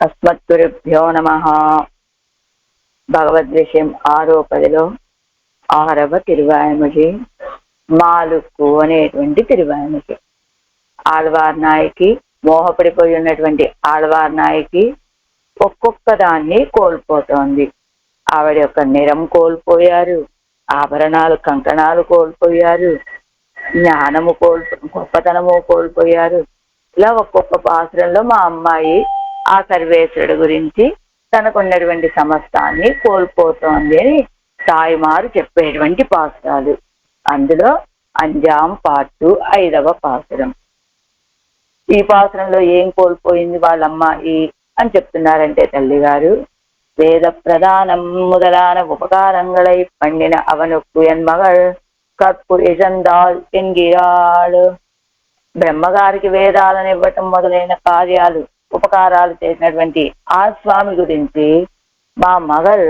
అస్మద్గురుభ్యో నమః. భగవద్విషయం 6వ పదిలో 6వ తిరువాయిమొഴി మాలుక్కు అనేటువంటి తిరువాయిమొഴి. ఆళ్వార్ నాయకి, మోహపడిపోయి ఉన్నటువంటి ఆళ్వార్ నాయకి ఒక్కొక్క దాన్ని కోల్పోతోంది. ఆవిడ యొక్క నిరం కోల్పోయారు, ఆభరణాలు కంకణాలు కోల్పోయారు, జ్ఞానము గొప్పతనము కోల్పోయారు. ఇలా ఒక్కొక్క పాత్రలో మా అమ్మాయి ఆ సర్వేశ్వరుడు గురించి తనకున్నటువంటి సమస్తాన్ని కోల్పోతోంది అని తాయిమారు చెప్పేటువంటి పాత్రాలు. అందులో అంజాం పాటు 5వ పాత్రం. ఈ పాత్రంలో ఏం కోల్పోయింది వాళ్ళమ్మాయి అని చెప్తున్నారంటే తల్లి గారు, వేద ప్రధానం முதலான ఉపకారంగళై పండిన అవనుక్కు ఎన్మగళ్ కర్పు ఇజందాల్ ఎన్గిరాళ్. బ్రహ్మగారికి వేదాలను ఇవ్వటం మొదలైన కార్యాలు ఉపకారాలు చేసినటువంటి ఆ స్వామి గురించి మా మగల్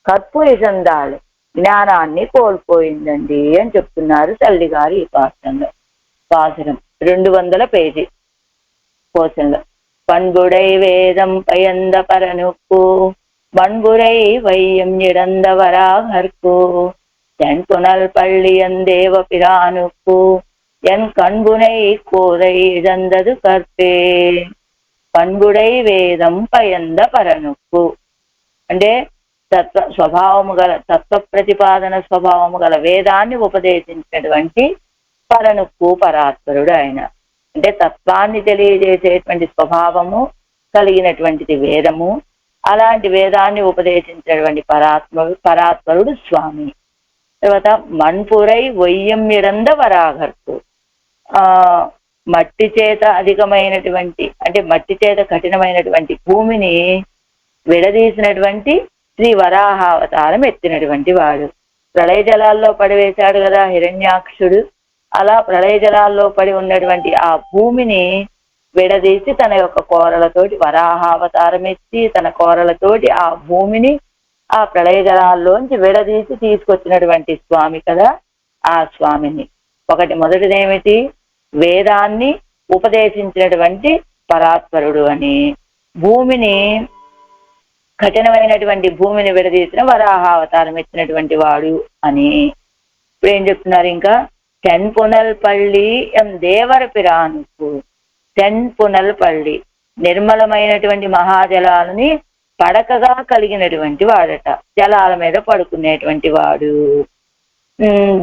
కర్పు ఇజందాల్ జ్ఞానాన్ని కోల్పోయిందండి అని చెప్తున్నారు తల్లి గారు ఈ పాత్రంలో. పాసురం 200 పేజీ కోశంలో. பண்புடை வேதம் பயந்த பரனுக்கு பண்புரை வையம் இழந்த வராகர்க்கு தென்புனல் பள்ளியன் தேவ பிரானுக்கு என் கண்புனை கோதை இழந்தது கற்பே. పన్బుడై వేదం పయంద పరనుక్కు అంటే స్వభావము గల తత్వ ప్రతిపాదన స్వభావము గల వేదాన్ని ఉపదేశించినటువంటి పరనుక్కు పరాత్పరుడు ఆయన. అంటే తత్వాన్ని తెలియజేసేటువంటి స్వభావము కలిగినటువంటిది వేదము. అలాంటి వేదాన్ని ఉపదేశించినటువంటి పరాత్పరుడు స్వామి. తర్వాత మణ్పురై వయ్యం ఇరంద వరాఘర్కు, మట్టి చేత అధికమైనటువంటి అంటే మట్టి చేత కఠినమైనటువంటి భూమిని విడదీసినటువంటి శ్రీ వరాహావతారం ఎత్తినటువంటి వాడు. ప్రళయ జలాల్లో పడివేశాడు కదా హిరణ్యాక్షుడు. అలా ప్రళయ జలాల్లో పడి ఉన్నటువంటి ఆ భూమిని విడదీసి తన యొక్క కోరలతోటి వరాహావతారం ఎత్తి తన కోరలతోటి ఆ భూమిని ఆ ప్రళయ జలాల్లోంచి విడదీసి తీసుకొచ్చినటువంటి స్వామి కదా ఆ స్వామిని. మొదటిదేమిటి, వేదాన్ని ఉపదేశించినటువంటి పరాత్పరుడు అని, భూమిని కఠినమైనటువంటి భూమిని విడదీసిన వరాహావతారం ఎత్తినటువంటి వాడు అని. ఇప్పుడు ఏం చెప్తున్నారు ఇంకా, తెన్పునల్ పల్లి ఎం దేవర పిరానుకు. తెన్పునల్ పల్లి నిర్మలమైనటువంటి మహాజలాలని పడకగా కలిగినటువంటి వాడట, జలాల మీద పడుకునేటువంటి వాడు.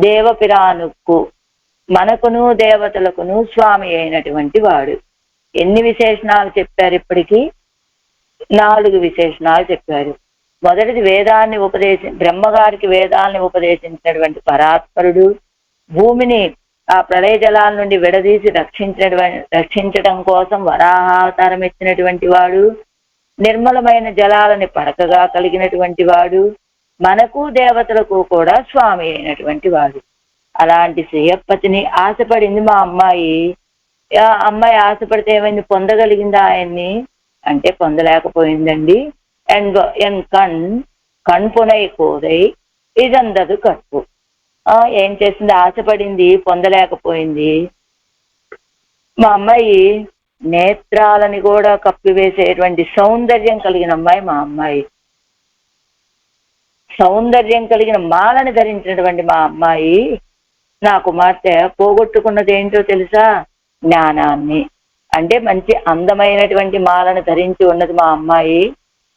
దేవపిరానుక్కు మనకును దేవతలకును స్వామి అయినటువంటి వాడు. ఎన్ని విశేషణాలు చెప్పారు ఇప్పటికీ? 4 విశేషణాలు చెప్పారు. మొదటిది వేదాన్ని బ్రహ్మగారికి వేదాన్ని ఉపదేశించినటువంటి పరాత్పరుడు, భూమిని ఆ ప్రళయ జలాల నుండి విడదీసి రక్షించడం కోసం వరాహావతారం ఎత్తినటువంటి వాడు, నిర్మలమైన జలాలని పడకగా కలిగినటువంటి వాడు, మనకు దేవతలకు కూడా స్వామి అయినటువంటి వాడు. అలాంటి శ్రీయప్పతిని ఆశపడింది మా అమ్మాయి. అమ్మాయి ఆశపడితే ఏమైంది, పొందగలిగిందా ఆయన్ని అంటే పొందలేకపోయిందండి. ఎన్ కణ్పునై కోదై ఇదందదు కర్పు. ఏం చేసింది, ఆశపడింది, పొందలేకపోయింది. మా అమ్మాయి నేత్రాలని కూడా కప్పివేసేటువంటి సౌందర్యం కలిగిన అమ్మాయి మా అమ్మాయి. సౌందర్యం కలిగిన మాలని ధరించినటువంటి మా అమ్మాయి, నా కుమార్తె పోగొట్టుకున్నది ఏంటో తెలుసా? జ్ఞానాన్ని. అంటే మంచి అందమైనటువంటి మాలను ధరించి ఉన్నది మా అమ్మాయి.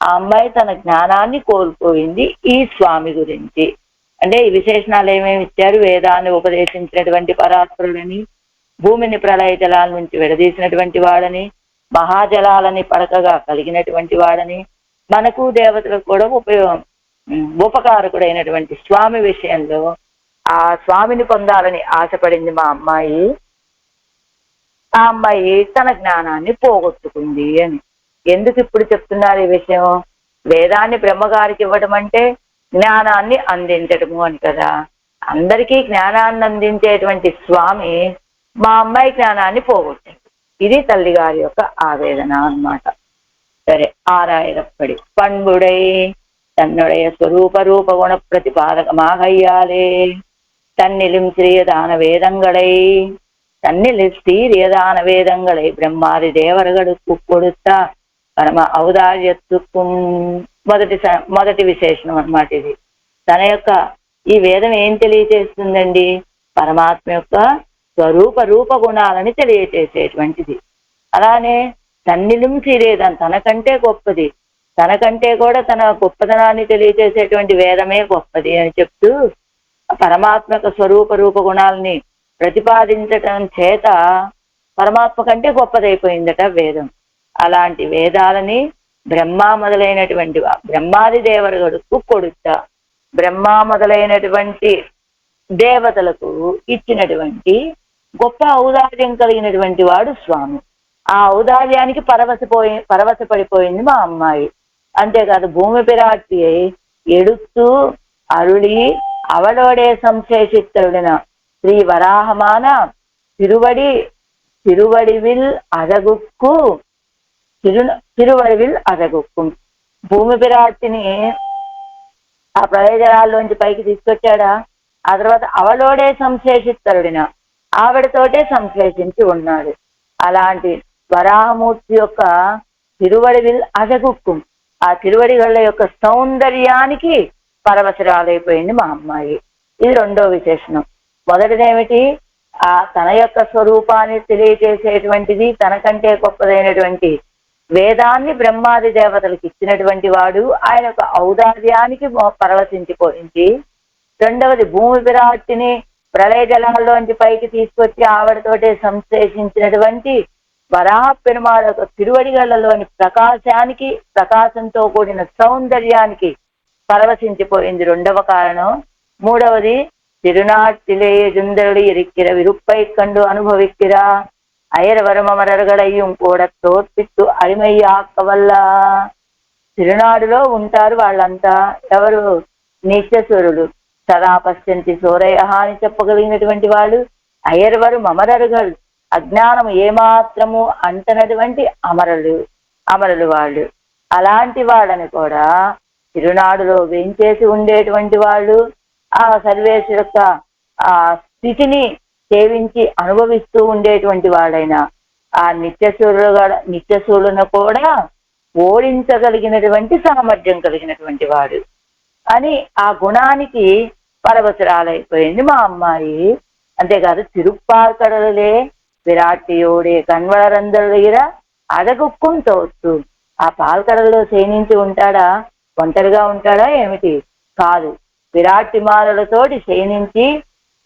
ఆ అమ్మాయి తన జ్ఞానాన్ని కోల్పోయింది ఈ స్వామి గురించి. అంటే ఈ విశేషణాలు ఏమేమి ఇచ్చారు? వేదాన్ని ఉపదేశించినటువంటి పరాత్పరుడని, భూమిని ప్రళయ జలాల నుంచి విడదీసినటువంటి వాడని, మహాజలాలని పడకగా కలిగినటువంటి వాడని, మనకు దేవతలకు కూడా ఉపకారకుడైనటువంటి స్వామి విషయంలో ఆ స్వామిని పొందాలని ఆశపడింది మా అమ్మాయి. ఆ అమ్మాయి తన జ్ఞానాన్ని పోగొట్టుకుంది అని. ఎందుకు ఇప్పుడు చెప్తున్నారు ఈ విషయం? వేదాన్ని బ్రహ్మగారికి ఇవ్వడం అంటే జ్ఞానాన్ని అందించటము అని కదా. అందరికీ జ్ఞానాన్ని అందించేటువంటి స్వామి మా అమ్మాయి జ్ఞానాన్ని పోగొట్టింది. ఇది తల్లి గారి యొక్క ఆవేదన అన్నమాట. సరే, ఆరాయిరప్పడి పண்புடை தன்னுடைய ஸ்வரூப ரூப குண பிரதிபாதகமாக ஐயாலே தன்னிலும் சிறியதான வேதங்களை தன்னில் சீரியதான வேதங்களை பிரம்மாதி தேவர்களுக்கு கொடுத்த పరమ ఔదార్యత్తుకు మొదటి విశేషణం అన్నమాట ఇది. తన యొక్క ఈ వేదం ఏం తెలియచేస్తుందండి? పరమాత్మ యొక్క రూప గుణాలని తెలియచేసేటువంటిది. అలానే తన్నిలం సిరేదం, తనకంటే గొప్పది, తనకంటే కూడా తన గొప్పతనాన్ని తెలియచేసేటువంటి వేదమే గొప్పది అని చెప్తూ పరమాత్మ యొక్క రూప గుణాలని ప్రతిపాదించటం చేత పరమాత్మ కంటే గొప్పదైపోయిందట వేదం. అలాంటి వేదాలని బ్రహ్మ మొదలైనటువంటి బ్రహ్మాది దేవతలకు కొడుతా, బ్రహ్మ మొదలైనటువంటి దేవతలకు ఇచ్చినటువంటి గొప్ప ఔదార్యం కలిగినటువంటి వాడు స్వామి. ఆ ఔదార్యానికి పరవశపడిపోయింది మా అమ్మాయి. అంతేకాదు భూమి పిరాటి ఎడుతూ అరుళి అవడోడే సంశేషిత్తరుడిన శ్రీ వరాహమాన తిరువడివిల్ అరగుక్కు తిరువడివిల్ అరగుక్కు. భూమి పిరాటిని ఆ ప్రయోజనాల్లోంచి పైకి తీసుకొచ్చాడా. ఆ తర్వాత అవలోడే సంశ్లేషిత్తరుడిన, ఆవిడతోటే సంశ్లేషించి ఉన్నాడు. అలాంటి వరాహమూర్తి యొక్క తిరువడివిల్ అజగుక్కు, ఆ తిరువడిగళ్ళ యొక్క సౌందర్యానికి పరవశరాలైపోయింది మా అమ్మాయి. ఇది రెండో విశేషణం. మొదటిదేమిటి? ఆ తన యొక్క స్వరూపాన్ని తెలియచేసేటువంటిది, తనకంటే గొప్పదైనటువంటి వేదాన్ని బ్రహ్మాది దేవతలకు ఇచ్చినటువంటి వాడు, ఆయన యొక్క ఔదార్యానికి పరవశించిపోయింది. రెండవది భూమి విరాట్టిని ప్రళయ జలాల్లోంచి పైకి తీసుకొచ్చి ఆవిడతోటే సంశ్లేషించినటువంటి వరాహ పెరుమాళ యొక్క తిరువడిగళ్లలోని ప్రకాశంతో కూడిన సౌందర్యానికి పరవశించిపోయింది రెండవ కారణం. మూడవది తిరునాటిలేయ జుందరుడు ఎరిక్కిర విరుప్పై కండు అనుభవిక్కిరా అయరవరమరగడయ్యం కూడా తోడ్పిత్తు అరిమయ్యాక్క. తిరునాడులో ఉంటారు వాళ్ళంతా. ఎవరు? నిత్యసురులు. సదా పశ్చంతి సూరయ అని చెప్పగలిగినటువంటి వాళ్ళు. అయర్వరు మమరరుగలు, అజ్ఞానం ఏమాత్రము అంటనటువంటి అమరులు వాళ్ళు. అలాంటి వాళ్ళని కూడా తిరునాడులో వేంచేసి ఉండేటువంటి వాళ్ళు ఆ సర్వేశ్వర యొక్క ఆ స్థితిని సేవించి అనుభవిస్తూ ఉండేటువంటి వాడైనా ఆ నిత్యశూరులను కూడా ఓడించగలిగినటువంటి సామర్థ్యం కలిగినటువంటి వాడు అని ఆ గుణానికి పరవశరాలైపోయింది మా అమ్మాయి. అంతేకాదు తిరుప్పార్కడలే విరాటియోడే కన్వళరందరుల అడగుక్కుం తోస్తూ. ఆ పాల్కడల్లో శయనించి ఉంటాడా? ఒంటరిగా ఉంటాడా ఏమిటి? కాదు, విరాటిమాలతోటి శయనించి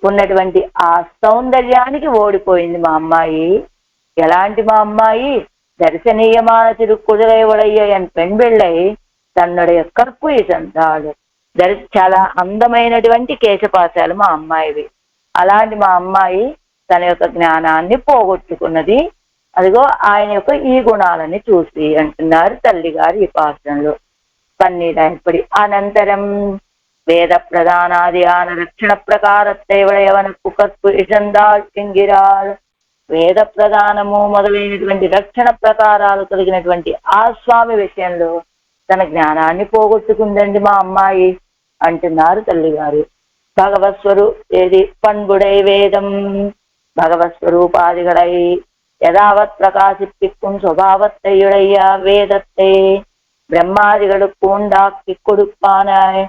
ఉన్నటువంటి ఆ సౌందర్యానికి ఓడిపోయింది మా అమ్మాయి. ఎలాంటి మా అమ్మాయి? దర్శనీయమాన తిరుక్కుదులై ఉడయ్య అని పెంబిళ్ళై తన్నుடைய కర్పు ఇసంతాడు. చాలా అందమైనటువంటి కేశపాశాలు మా అమ్మాయివి. అలాంటి మా అమ్మాయి తన యొక్క జ్ఞానాన్ని పోగొట్టుకున్నది. అదిగో ఆయన యొక్క ఈ గుణాలని చూసి అంటున్నారు తల్లిగారు ఈ పాత్రంలో. పన్నీరాయపడి అనంతరం వేద ప్రధానాది ఆన రక్షణ ప్రకారత్తేవడయవనకు కర్పు ఇషందాళింగిరాడు. వేద ప్రధానము మొదలైనటువంటి రక్షణ ప్రకారాలు కలిగినటువంటి ఆ స్వామి విషయంలో తన జ్ఞానాన్ని పోగొట్టుకుందండి మా అమ్మాయి అంటున్నారు తల్లిగారు. ஏதி பண்புடை வேதம் பகவஸ்வரூபாதிகளை யதாவத் பிரகாசிப்பிக்கும் சுபாவத்தையுடைய வேதத்தை బ్రహ్మాదిகளுக்கு ఉండాకి కొడుపానాయ్.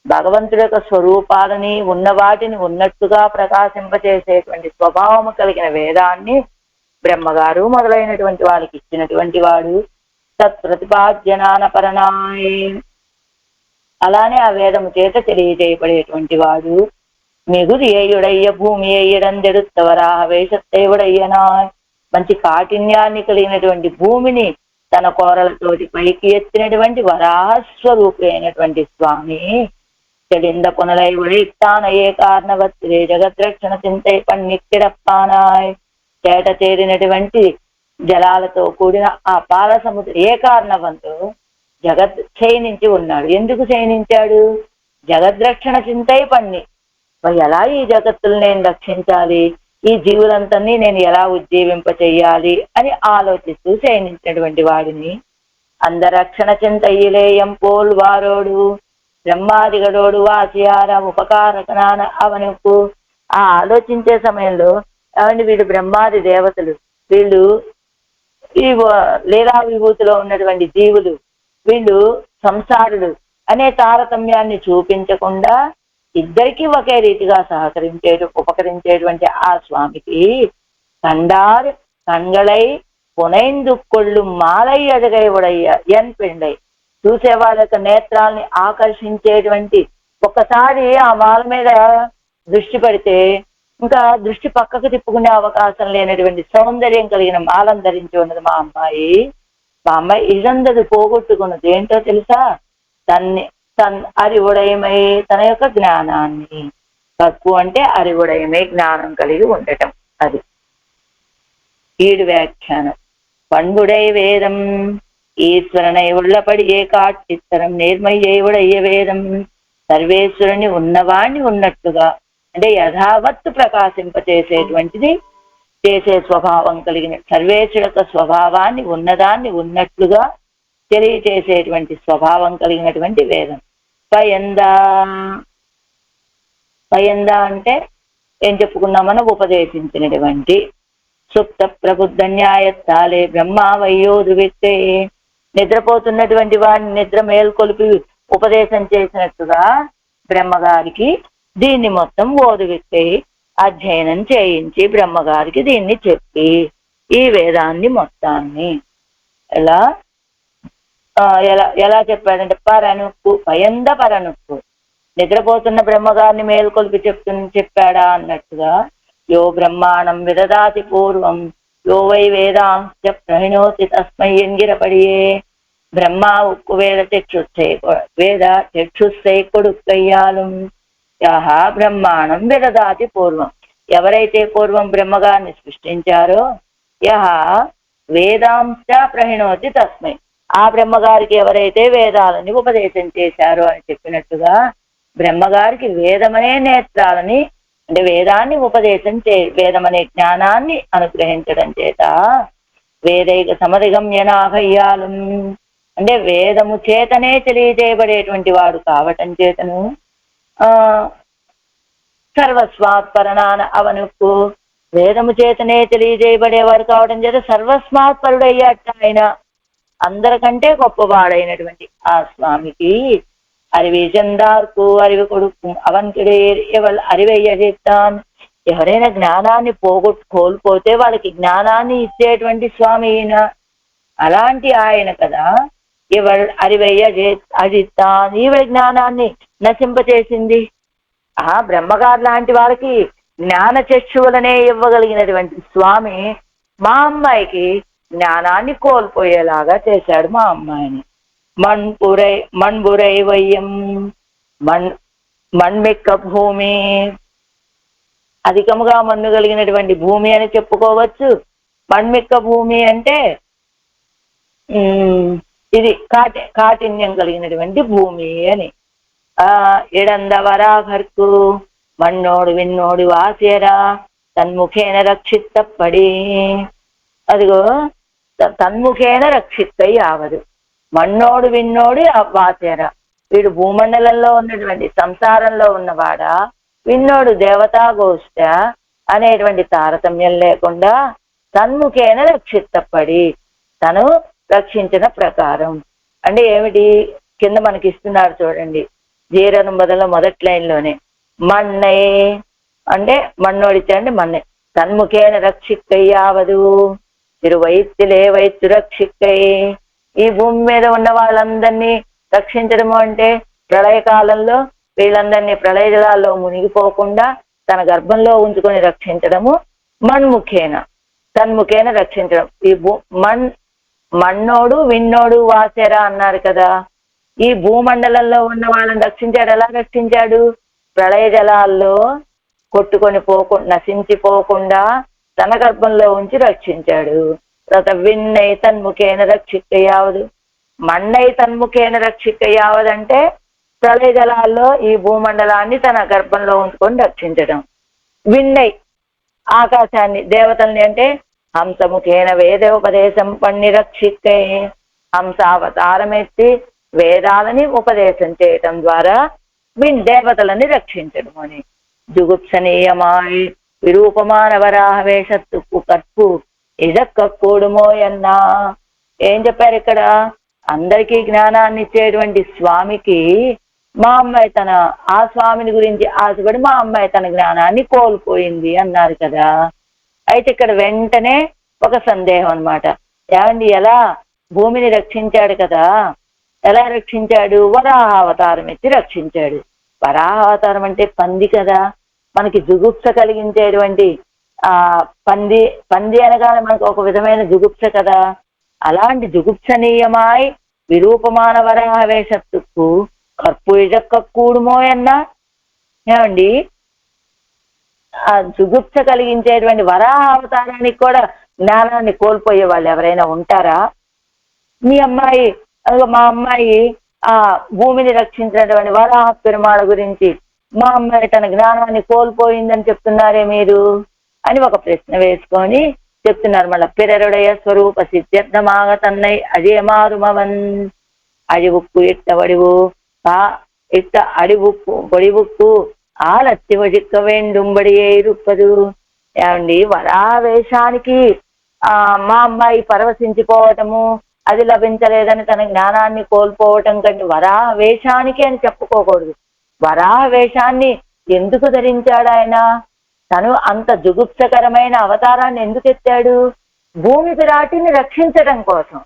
భగవంతుడి యొక్క స్వరూపాలని ఉన్న వాటిని ఉన్నట్టుగా ప్రకాశింపచేసేటువంటి స్వభావము కలిగిన వేదాన్ని బ్రహ్మగారు మొదలైనటువంటి వాళ్ళకి ఇచ్చినటువంటి వాడు తత్ప్రతిపాద్యనాన పరనాయ్. అలానే ఆ వేదము చేత తెలియజేయబడేటువంటి వాడు మిగుది ఏయుడయ్య భూమి ఏయడందెడుత్తవరాహ వేషత్తేవుడయ్యనాయ్. మంచి కాఠిన్యాన్ని కలిగినటువంటి భూమిని తన కోరలతోటి పైకి ఎత్తినటువంటి వరాహస్వరూపి అయినటువంటి స్వామి చెడింద కొనలై ఉడితాన ఏ కారణవత్రే జగద్రక్షణ చింతై పన్నిక్కిడప్పానాయ్. చేట చేరినటువంటి జలాలతో కూడిన ఆ పాల సముద్రం ఏ కారణవంతో జగత్ క్షయించి ఉన్నాడు. ఎందుకు క్షయించాడు? జగద్రక్షణ చింతై పన్ని. ఎలా ఈ జగత్తులు నేను రక్షించాలి, ఈ జీవులంతని నేను ఎలా ఉజ్జీవింప చెయ్యాలి అని ఆలోచిస్తూ క్షయించినటువంటి వాడిని అందరక్షణ చింతయ్యలేయం పోల్ వారోడు బ్రహ్మాదిగడోడు వాసియార ఉపకారకనాన అవనుకు ఆ ఆలోచించే సమయంలో ఏమంటే వీళ్ళు బ్రహ్మాది దేవతలు, వీళ్ళు ఈ లీలా విభూతిలో ఉన్నటువంటి జీవులు, వీళ్ళు సంసారులు అనే తారతమ్యాన్ని చూపించకుండా ఇద్దరికీ ఒకే రీతిగా ఉపకరించేటువంటి ఆ స్వామికి కండార్ కంగళై పునైందుకొళ్ళు మాలై అడగై ఉడయ్య ఎన్ పిండై, చూసే వాళ్ళ యొక్క నేత్రాల్ని ఆకర్షించేటువంటి, ఒక్కసారి ఆ మాల మీద దృష్టి పెడితే ఇంకా దృష్టి పక్కకు తిప్పుకునే అవకాశం లేనటువంటి సౌందర్యం కలిగిన మాలను ధరించి ఉన్నది మా అమ్మాయి. మా అమ్మాయి ఇదందది పోగొట్టుకున్నది ఏంటో తెలుసా? అరివుడయమై తన యొక్క జ్ఞానాన్ని, తక్కువ అంటే అరివుడయమై జ్ఞానం కలిగి ఉండటం. అది ఈడు వ్యాఖ్యానం. பண்புடை வேதம் ఈశ్వరనై ఉళ్ళపడి ఏ కాట్టిత్తరం నేర్మయ్యేవుడయ్య వేదం, సర్వేశ్వరుని ఉన్నవాణ్ణి ఉన్నట్టుగా అంటే యథావత్తు ప్రకాశింపచేసేటువంటిది, చేసే స్వభావం కలిగిన సర్వేశ్వరు యొక్క స్వభావాన్ని ఉన్నదాన్ని ఉన్నట్లుగా తెలియచేసేటువంటి స్వభావం కలిగినటువంటి వేదం. పయందా పయందా అంటే ఏం చెప్పుకున్నామని ఉపదేశించినటువంటి సుప్త ప్రబుద్ధ న్యాయత్తాలే బ్రహ్మ వయ్యోదు వ్యక్తే, నిద్రపోతున్నటువంటి వాడిని నిద్ర మేల్కొలిపి ఉపదేశం చేసినట్టుగా బ్రహ్మగారికి దీన్ని మొత్తం ఓదు వ్యక్తే అధ్యయనం చేయించి బ్రహ్మగారికి దీన్ని చెప్పి ఈ వేదాన్ని మొత్తాన్ని ఎలా ఎలా ఎలా చెప్పాడంటే పరనుక్కు పయంద పరనుక్కు, నిద్రపోతున్న బ్రహ్మగారిని మేల్కొల్పి చెప్పాడా అన్నట్టుగా యో బ్రహ్మాణం విదదాతి పూర్వం యో వై వేదాంశ ప్రహిణోతి తస్మై ఎంగిరపడియే, బ్రహ్మ ఉక్కు వేద చక్షుస్సై కొడుక్కయ్యాలు యహ బ్రహ్మాణం విదదాతి పూర్వం, ఎవరైతే పూర్వం బ్రహ్మగారిని సృష్టించారో యహ వేదాంశ ప్రహిణోతి తస్మై, ఆ బ్రహ్మగారికి ఎవరైతే వేదాలని ఉపదేశం చేశారో అని చెప్పినట్టుగా బ్రహ్మగారికి వేదమనే నేత్రాలని అంటే వేదాన్ని ఉపదేశం వేదమనే జ్ఞానాన్ని అనుగ్రహించడం చేత వేదైక సమధిగమ్యనాభయ్యాలు అంటే వేదము చేతనే తెలియజేయబడేటువంటి వాడు కావటం చేతను సర్వస్మాత్పరనాన అవనుకు, వేదము చేతనే తెలియజేయబడేవాడు కావడం చేత సర్వస్మాత్పరుడయ్యాట ఆయన, అందరికంటే గొప్పవాడైనటువంటి ఆ స్వామికి அறிவை చెందార్కు அறிவு கொடுக்கும் అవన్కిడే அறிవయ్యజెత్తాన్, ఎవరైనా జ్ఞానాన్ని కోల్పోతే వాళ్ళకి జ్ఞానాన్ని ఇచ్చేటువంటి స్వామి ఈయన. అలాంటి ఆయన కదా ఇవల్ అజిత్తాన్, ఈవిడ జ్ఞానాన్ని నశింపచేసింది. ఆ బ్రహ్మగారు లాంటి వాళ్ళకి జ్ఞాన చక్షువులనే ఇవ్వగలిగినటువంటి స్వామి మా అమ్మాయికి జ్ఞానాన్ని కోల్పోయేలాగా చేశాడు మా అమ్మాయిని. మణ్బురై వయ్యం మణ్మిక్క భూమి, అధికముగా మన్ను కలిగినటువంటి భూమి అని చెప్పుకోవచ్చు. మణ్మిక్క భూమి అంటే ఇది కాఠిన్యం కలిగినటువంటి భూమి అని. ఇడందవరాఘర్కు మన్నోడు విన్నోడు వాసేరా తన్ముఖేన రక్షిత్తపడి, అదిగో తన్ముఖేన రక్షిత్తై ఆవదు, మన్నోడు విన్నోడు వాసేరా, వీడు భూమండలంలో ఉన్నటువంటి సంసారంలో ఉన్నవాడా, విన్నోడు దేవతా గోష్ఠ అనేటువంటి తారతమ్యం లేకుండా తన్ముఖేన రక్షిత్తపడి తను రక్షించిన ప్రకారం అంటే ఏమిటి? కింద మనకి ఇస్తున్నారు చూడండి, జీరను బదులు మొదటి లైన్లోనే మన్నై అంటే మన్నోడిచ్చండి మన్నై తన్ముఖేన రక్షిక్కయ్యావదు తిరువైత్తులే వైత్తు రక్షిక్కై, ఈ భూమి మీద ఉన్న వాళ్ళందరినీ రక్షించడము అంటే ప్రళయకాలంలో వీళ్ళందరినీ ప్రళయ జలాల్లో మునిగిపోకుండా తన గర్భంలో ఉంచుకొని రక్షించడము మణ్ముఖేన, తన్ముఖేన రక్షించడం. ఈ మన్నోడు విన్నోడు వాసేరా అన్నారు కదా, ఈ భూమండలంలో ఉన్న వాళ్ళని రక్షించాడు. ఎలా రక్షించాడు? ప్రళయ జలాల్లో కొట్టుకొని నశించిపోకుండా తన గర్భంలో ఉంచి రక్షించాడు. తర్వాత విన్నై తన్ముఖేన రక్షిక్కయ్యావదు, మన్నై తన్ముఖేన రక్షిక్కయ్యావదంటే ప్రళయ జలాల్లో ఈ భూమండలాన్ని తన గర్భంలో ఉంచుకొని రక్షించడం. విన్నై ఆకాశాన్ని దేవతల్ని అంటే హంసముఖేన వేదోపదేశం పన్ని రక్షిక్కై, హంస అవతారం ఎత్తి వేదాలని ఉపదేశం చేయటం ద్వారా దేవతలని రక్షించడం అని. జుగుప్సనీయమాయ్ విరూపమాన వరాహ వేషత్తుకు కర్పు ఇదక్క కూడుమోయన్నా. ఏం చెప్పారు ఇక్కడ? అందరికీ జ్ఞానాన్ని ఇచ్చేటువంటి స్వామికి మా అమ్మాయి ఆ స్వామిని గురించి ఆశపడి మా అమ్మాయి తన జ్ఞానాన్ని కోల్పోయింది అన్నారు కదా. అయితే ఇక్కడ వెంటనే ఒక సందేహం అన్నమాట. ఏమండి, ఎలా భూమిని రక్షించాడు కదా, ఎలా రక్షించాడు? వరాహ అవతారం ఎత్తి రక్షించాడు. వరాహ అవతారం అంటే పంది కదా, మనకి జుగుప్స కలిగించేటువంటి పంది అనగానే మనకు ఒక విధమైన జుగుప్స కదా. అలాంటి జుగుప్సనీయమాయ్ విరూపమాన వరాహ వేషత్తుకు కర్పు ఇజక్క కూడుమోయన్నా. ఏమండి, ఆ జుగుప్స కలిగించేటువంటి వరాహ అవతారానికి కూడా జ్ఞానాన్ని కోల్పోయే వాళ్ళు ఎవరైనా ఉంటారా? మీ అమ్మాయి, మా అమ్మాయి ఆ భూమిని రక్షించినటువంటి వరాహ పెరుమాళ గురించి మా అమ్మాయి తన జ్ఞానాన్ని కోల్పోయిందని చెప్తున్నారే మీరు అని ఒక ప్రశ్న వేసుకొని చెప్తున్నారు. మళ్ళా పిరరుడయ స్వరూప సిద్ధ్యర్థమాగ తన్నై అజే మారుమవన్ అడివుక్కు ఇట్ట వడివు ఇట్ట అడివుక్కు పొడివుక్కు ఆలత్తి వజిక్క వేండుంబడియే ఇరుప్పదు. ఏమండి, వరావేశానికి మా అమ్మాయి పరవశించిపోవటము, అది లభించలేదని తన జ్ఞానాన్ని కోల్పోవటం కంటే వరావేశానికి అని చెప్పుకోకూడదు. వరావేశాన్ని ఎందుకు ధరించాడు ఆయన? తను అంత జుగుప్సకరమైన అవతారాన్ని ఎందుకు ఎత్తాడు? భూమి విరాటిని రక్షించడం కోసం.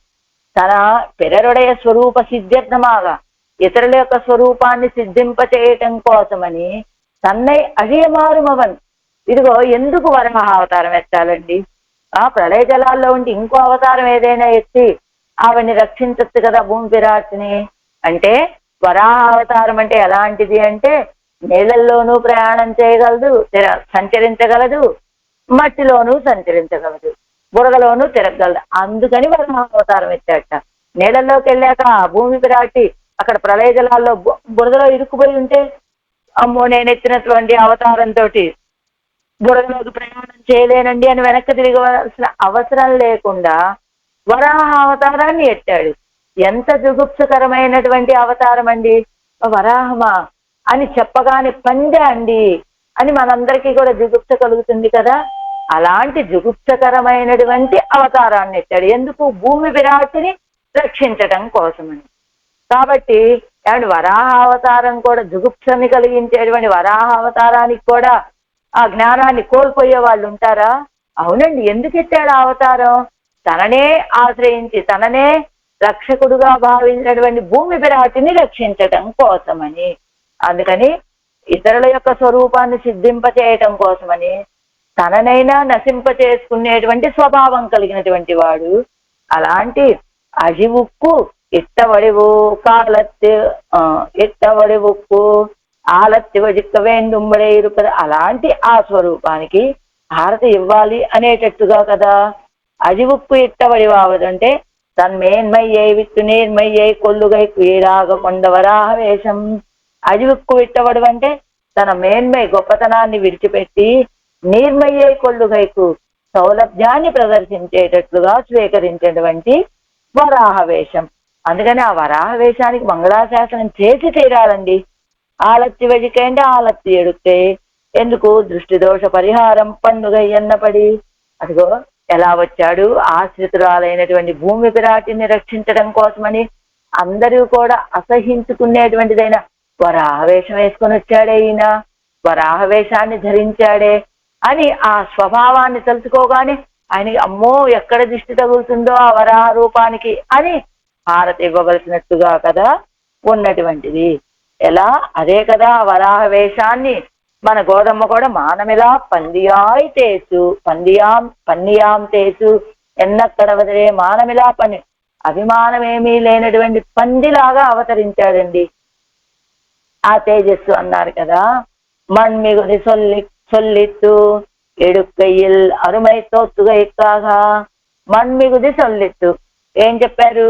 తన పిరరుడయ స్వరూప సిద్ధ్యర్థమాగా ఇతరుల యొక్క స్వరూపాన్ని సిద్ధింపచేయటం కోసమని తన్నై అజయమారుమవన్. ఇదిగో ఎందుకు వరాహ అవతారం ఎత్తాలండి? ప్రళయ జలాల్లో ఉండి ఇంకో అవతారం ఏదైనా ఎత్తి ఆవిడ్ని రక్షించచ్చు కదా భూమి విరాటిని. అంటే వరాహ అవతారం అంటే ఎలాంటిది అంటే నీళ్ళల్లోనూ ప్రయాణం చేయగలదు, సంచరించగలదు, మట్టిలోనూ సంచరించగలదు, బురదలోనూ తిరగలదు. అందుకని వరాహ అవతారం ఎత్తాట. నీళ్ళల్లోకి వెళ్ళాక భూమి విరాటి అక్కడ ప్రళయ జలాల్లో బురదలో ఇరుక్కుపోయి ఉంటే, అమ్మో నేను ఎత్తినటువంటి అవతారంతో బురదలోకి ప్రయాణం చేయలేనండి అని వెనక్కి తిరగవలసిన అవసరం లేకుండా వరాహ అవతారాన్ని ఎత్తాడు. ఎంత జుగుప్సకరమైనటువంటి అవతారం అండి! వరాహమా అని చెప్పగానే పందే అండి అని మనందరికీ కూడా జుగుప్స కలుగుతుంది కదా. అలాంటి జుగుప్సకరమైనటువంటి అవతారాన్ని ఎత్తాడు. ఎందుకు? భూమి విరాటిని రక్షించటం కోసమని. కాబట్టి వరాహ అవతారం కూడా జుగుప్సని కలిగించేటువంటి వరాహ అవతారానికి కూడా ఆ జ్ఞానాన్ని కోల్పోయే వాళ్ళు ఉంటారా? అవునండి. ఎందుకు ఎత్తాడు ఆ అవతారం? తననే ఆశ్రయించి తననే రక్షకుడుగా భావించినటువంటి భూమి విరాటిని రక్షించటం కోసమని. అందుకని ఇతరుల యొక్క స్వరూపాన్ని సిద్ధింపచేయటం కోసమని తననైనా నశింప చేసుకునేటువంటి స్వభావం కలిగినటువంటి వాడు. అలాంటి అజివుక్కు ఇట్టవడివు కాలత్తి ఇట్టవడివుక్కు ఆలత్తి వజిక్క వేండుంబడే ఇరుపద. అలాంటి ఆ స్వరూపానికి హారతి ఇవ్వాలి అనేటట్టుగా కదా. అజివుక్కు ఇట్టవడివావదంటే తన్మేన్మయ్యై విత్తు నేర్మయ్యై కొల్లుగై క్రీడాగ కొండవరాహ వేషం. అజివుక్కు ఇట్టవడు అంటే తన మేన్మై గొప్పతనాన్ని విడిచిపెట్టి నీర్మయ్యై కొల్లుగైకు సౌలభ్యాన్ని ప్రదర్శించేటట్లుగా స్వీకరించేటువంటి వరాహ వేషం. అందుకని ఆ వరాహ వేషానికి మంగళాశాసనం చేసి తీరాలండి. ఆలత్తి వజికంటే ఆలత్తి ఎడుక్తే ఎందుకు? దృష్టి దోష పరిహారం పండుగ ఎన్నపడి. అదిగో ఎలా వచ్చాడు? ఆశ్రితురాలైనటువంటి భూమి విరాటిని రక్షించడం కోసమని అందరూ కూడా అసహించుకునేటువంటిదైన వరాహవేషం వేసుకొని వచ్చాడే ఈయన, వరాహవేషాన్ని ధరించాడే అని ఆ స్వభావాన్ని తెలుసుకోగానే ఆయనకి అమ్మో ఎక్కడ దృష్టి తగులుతుందో ఆ వరాహ రూపానికి అని హారతి ఇవ్వవలసినట్టుగా కదా ఉన్నటువంటిది. ఎలా? అదే కదా వరాహ వేషాన్ని మన గోదమ్మ కూడా మానమిలా పందియాయ్ తేసు పన్నియాం తేసు ఎన్నక్కడ వదిలే మానమిలా పని అభిమానమేమీ లేనటువంటి పందిలాగా అవతరించాడండి ఆ తేజస్సు అన్నారు కదా. మన్మిగుది సొల్లిత్తు ఎడుక్కయ్యిల్ అరుమై తోత్తుగా మన్మిగుది సొల్లిత్తు. ఏం చెప్పారు?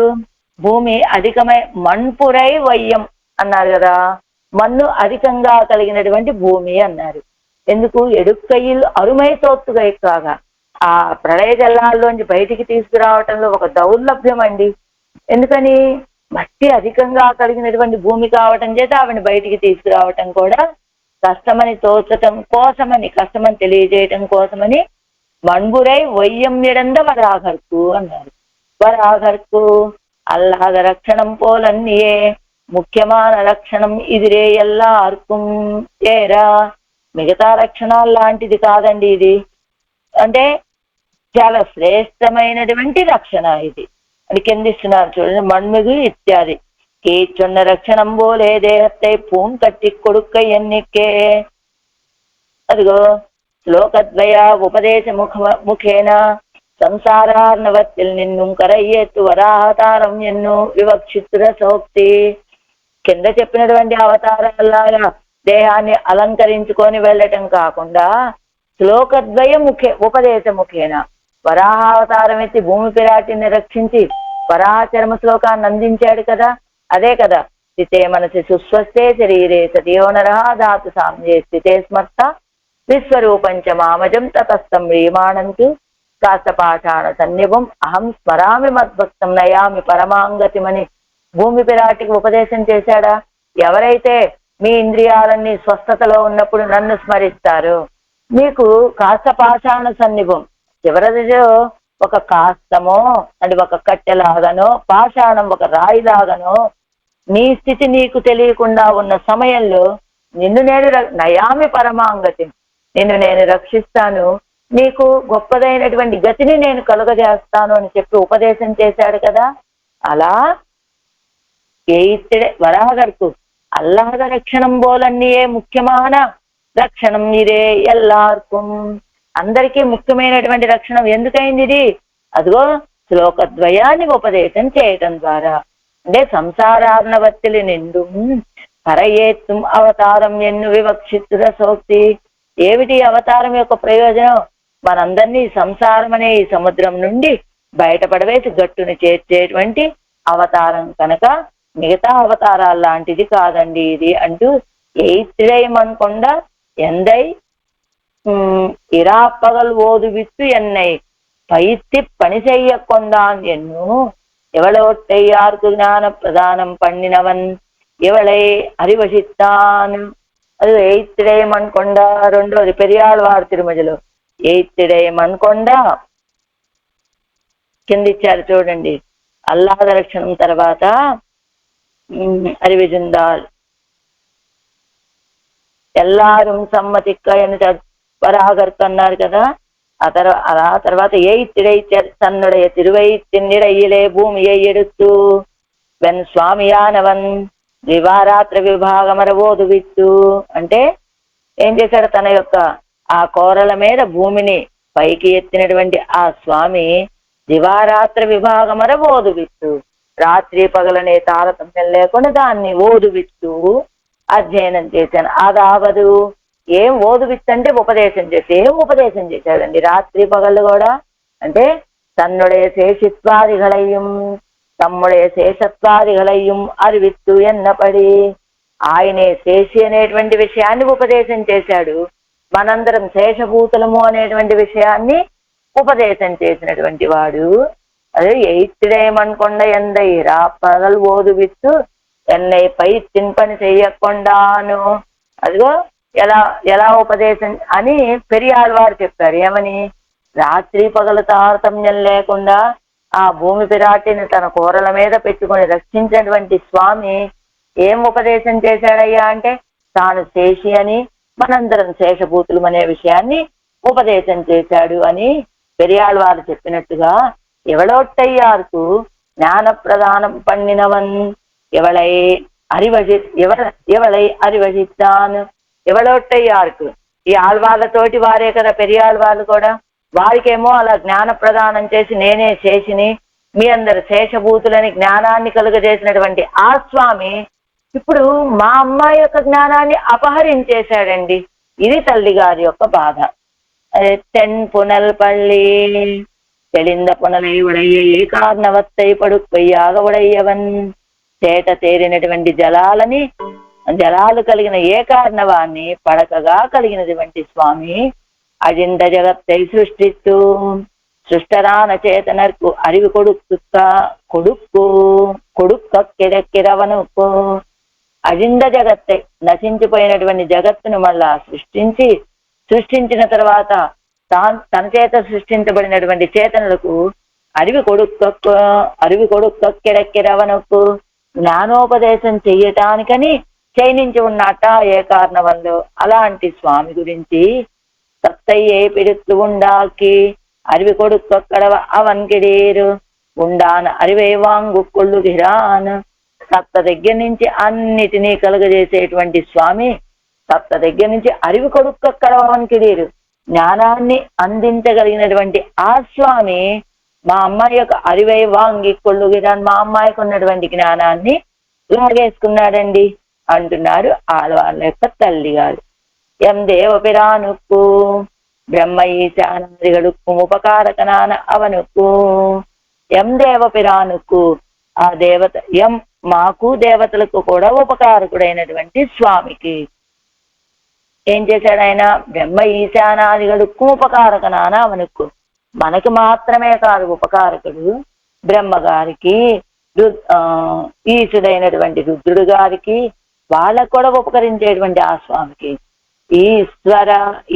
భూమి అధికమై మణ్పురై వయ్యం అన్నారు కదా. మన్ను అధికంగా కలిగినటువంటి భూమి అన్నారు. ఎందుకు? ఎడుక్కయ్యిల్ అరుమై తోత్తుగా ఎక్కువగా ఆ ప్రళయ జలాల్లోంచి బయటికి తీసుకురావటంలో ఒక దౌర్లభ్యం అండి. ఎందుకని? మట్టి అధికంగా కలిగినటువంటి భూమి కావటం చేత ఆవిడ బయటికి తీసుకురావటం కూడా కష్టమని తోచటం కోసమని, కష్టమని తెలియజేయటం కోసమని மண்புரை ஒய்யம் இழந்த வராகர்க்கு అన్నారు. వరాగర్కు అల్లాద రక్షణం పోలన్నియే ముఖ్యమైన రక్షణం ఇదిరే ఎల్లార్కుం ఏరా. మిగతా రక్షణాలు లాంటిది కాదండి ఇది, అంటే చాలా శ్రేష్టమైనటువంటి రక్షణ ఇది అని కిందిస్తున్నారు చూడండి. మన్మిగు ఇత్యాది కీచొన్న రక్షణం పోలే దేహத்தை పూంకట్టి కొడుక్క ఎన్నికే. అదిగో శ్లోకద్వయ ఉపదేశ ముఖేన సంసారార్ణవత్తిల్ నిన్ను కరయ్యేత్తు వరాహతారం ఎన్ను వివక్షితుర సోక్తి. కింద చెప్పినటువంటి అవతారాలాగా దేహాన్ని అలంకరించుకొని వెళ్ళటం కాకుండా శ్లోకద్వయ ఉపదేశ ముఖేన వరాహావతారం ఎత్తి భూమి పిరాటిని రక్షించి వరాహ చర్మ శ్లోకాన్ని అందించాడు కదా, అదే కదా. స్థితే మనసి సుస్వస్థే శరీరే సతీయోనరహ ధాతు సామ్యే స్థితే స్మర్త విశ్వరూపంచ మామజం తతస్థం రీమాణంతు కాస్తపాషాణ సన్నిభం అహం స్మరామి మద్భక్తం నయామి పరమాంగతిమని భూమి పిరాటికి ఉపదేశం చేశాడా. ఎవరైతే మీ ఇంద్రియాలన్నీ స్వస్థతలో ఉన్నప్పుడు నన్ను స్మరిస్తారు, మీకు కాస్తపాషాణ సన్నిభం, చివరిలో ఒక కాస్తమో అంటే ఒక కట్టెలాగనో, పాషాణం ఒక రాయిలాగనో నీ స్థితి నీకు తెలియకుండా ఉన్న సమయంలో నిన్ను నేను నయామి పరమాంగతి, నిన్ను నేను రక్షిస్తాను, నీకు గొప్పదైనటువంటి గతిని నేను కలుగజేస్తాను అని చెప్పి ఉపదేశం చేశాడు కదా. అలా వరాగర్కు అల్లాద రక్షణం పోలన్నీయే ముఖ్యమైన రక్షణం ఇదే ఎల్లార్కు. అందరికీ ముఖ్యమైనటువంటి రక్షణం ఎందుకైంది ఇది? అదిగో శ్లోకద్వయాన్ని ఉపదేశం చేయటం ద్వారా. అంటే సంసారార్ణవత్తిలి నిండు కరయేత్తుం అవతారం ఎన్ను వివక్షితుర సోక్తి. ఏమిటి అవతారం యొక్క ప్రయోజనం? మనందరినీ సంసారం అనే ఈ సముద్రం నుండి బయటపడవేసి గట్టును చేర్చేటువంటి అవతారం కనుక మిగతా అవతారాలు లాంటిది కాదండి ఇది అంటూ ఎయిత్తిడయమనుకొండ ఎందై ఇరాపగల్ ఓదు విత్తు ఎన్నై పైత్తి పని చెయ్యకొండాన్ ఎన్ను ఎవళొట్టయ్యార్కు జ్ఞాన ప్రదానం పండినవన్ ఎవళై அறிவசித்தான். అది ఎయిత్తిడయమనుకొండ. రెండోది పెరియాళ్వారు తిరుమజలో ఎయిత్తిడయమనుకొండ కిందిచ్చారు చూడండి. అల్లాద రక్షణం తర్వాత அறிவிஜுந்தால் ఎల్లారం సమ్మతిక్క అని వరాగర్కు అన్నారు కదా. ఆ తర్వాత ఎయిత్తిడై తన్నుடைய తిరువైత్తిన్నిడయిలే భూమిயை எடுத்து వెన్ స్వామియానవన్ దివారాత్ర విభాగమరవోదు విత్తు. అంటే ఏం చేశాడు? తన యొక్క ఆ కోరల మీద భూమిని పైకి ఎత్తినటువంటి ఆ స్వామి దివారాత్ర విభాగమర ఓదు విత్తు, రాత్రి పగలనే తారతమ్యం లేకుండా దాన్ని ఓదు విత్తు అధ్యయనం చేశాను. అదావదు ఏం ఓదు విత్తు అంటే ఉపదేశం చేసి ఏం ఉపదేశం చేశాడండి? రాత్రి పగళ్ళు కూడా. అంటే తన్నుடைய శేషిత్వాదిగళయ్యం తమ్ముடைய శేషత్వాదిగళయ్యం అరివిత్తు ఎన్నపడి ఆయనే శేషి అనేటువంటి విషయాన్ని ఉపదేశం చేశాడు. మనందరం శేషభూతులము అనేటువంటి విషయాన్ని ఉపదేశం చేసినటువంటి వాడు. అదే ఎయిత్తిడేమనుకొండ ఎందై రాపగల్ ఓదు విత్తు ఎన్నై పై తిన్పని చెయ్యకుండాను. అదిగో ఎలా ఎలా ఉపదేశం అని పెరియాళ్వారు చెప్పారు. ఏమని? రాత్రి పగలు తారతమ్యం లేకుండా ఆ భూమి పిరాటిని తన కూరల మీద పెట్టుకొని రక్షించినటువంటి స్వామి ఏం ఉపదేశం చేశాడయ్యా అంటే తాను శేషి అని మనందరం శేషభూతులం అనే విషయాన్ని ఉపదేశం చేశాడు అని పెరియాళ్వారు చెప్పినట్టుగా ఎవళొట్టయ్యార్కు జ్ఞాన ప్రదానం పండినవన్ ఎవళై அறிவசித்தான். ఎవళొట్టయ్యార్కు ఈ ఆళ్వాళ్ళతోటి వారే కదా పెరియాళ్వాళ్ళు కూడా. వారికేమో అలా జ్ఞాన ప్రదానం చేసి నేనే శేషిని మీ అందరు శేషభూతులని జ్ఞానాన్ని కలుగజేసినటువంటి ఆ స్వామి ఇప్పుడు మా అమ్మాయి యొక్క జ్ఞానాన్ని అపహరించేశాడండి. ఇది తల్లి గారి యొక్క బాధ. தென் புனல் பள்ளி தெளிந்த புனலை உடைய ఏకార్ణవత్తై పడుకొయ్యాగ ఉడయ్యవన్. చేట తేరినటువంటి జలాలు కలిగిన ఏకార్ణవాన్ని పడకగా కలిగినటువంటి స్వామి అజింద జగత్తై సృష్టిస్తూ సృష్టరాన చేతనర్కు అరివి కొడుక్క కిడక్కిరవనుకు అజింద జగత్తే, నశించిపోయినటువంటి జగత్తును మళ్ళా సృష్టించిన తర్వాత తన చేత సృష్టించబడినటువంటి చేతనులకు అరివి కొడుక్కెడక్కెరవనకు జ్ఞానోపదేశం చెయ్యటానికని క్షయించి ఉన్నట్ట ఏ కారణంలో. అలాంటి స్వామి గురించి సత్తయ్యే పిడుత్తు ఉండాకి అరివి కొడుక్కడవ అవన్ కిడీరు ఉండాను అరివే వాంగు కొళ్ళు గిరాను. సత్త దగ్గర నుంచి అన్నిటినీ కలుగజేసేటువంటి స్వామి, సత్త దగ్గర నుంచి అరివి కొడుక్కడవ అవన్ కిడీరు జ్ఞానాన్ని అందించగలిగినటువంటి ఆ స్వామి మా అమ్మాయి యొక్క అరివై వాంగి కొళ్ళు గిరాన్, మా అమ్మాయికి ఉన్నటువంటి జ్ఞానాన్ని లాగేసుకున్నాడండి అంటున్నారు ఆడవాళ్ళ యొక్క తల్లి గారు. ఎం దేవపిరానుక్కు బ్రహ్మ ఈశానాదిగడుక్కు ఉపకారకనాన అవనుక్కు. ఎం దేవపిరానుక్కు, ఆ దేవత ఎం మాకు దేవతలకు కూడా ఉపకారకుడైనటువంటి స్వామికి ఏం చేశాడు ఆయన? బ్రహ్మ ఈశానాదిగడుక్కు ఉపకారకనాన అవనుక్కు. మనకి మాత్రమే కాదు ఉపకారకుడు, బ్రహ్మగారికి, ఈశుడైనటువంటి రుద్రుడు గారికి, వాళ్ళకు కూడా ఉపకరించేటువంటి ఆ స్వామికి.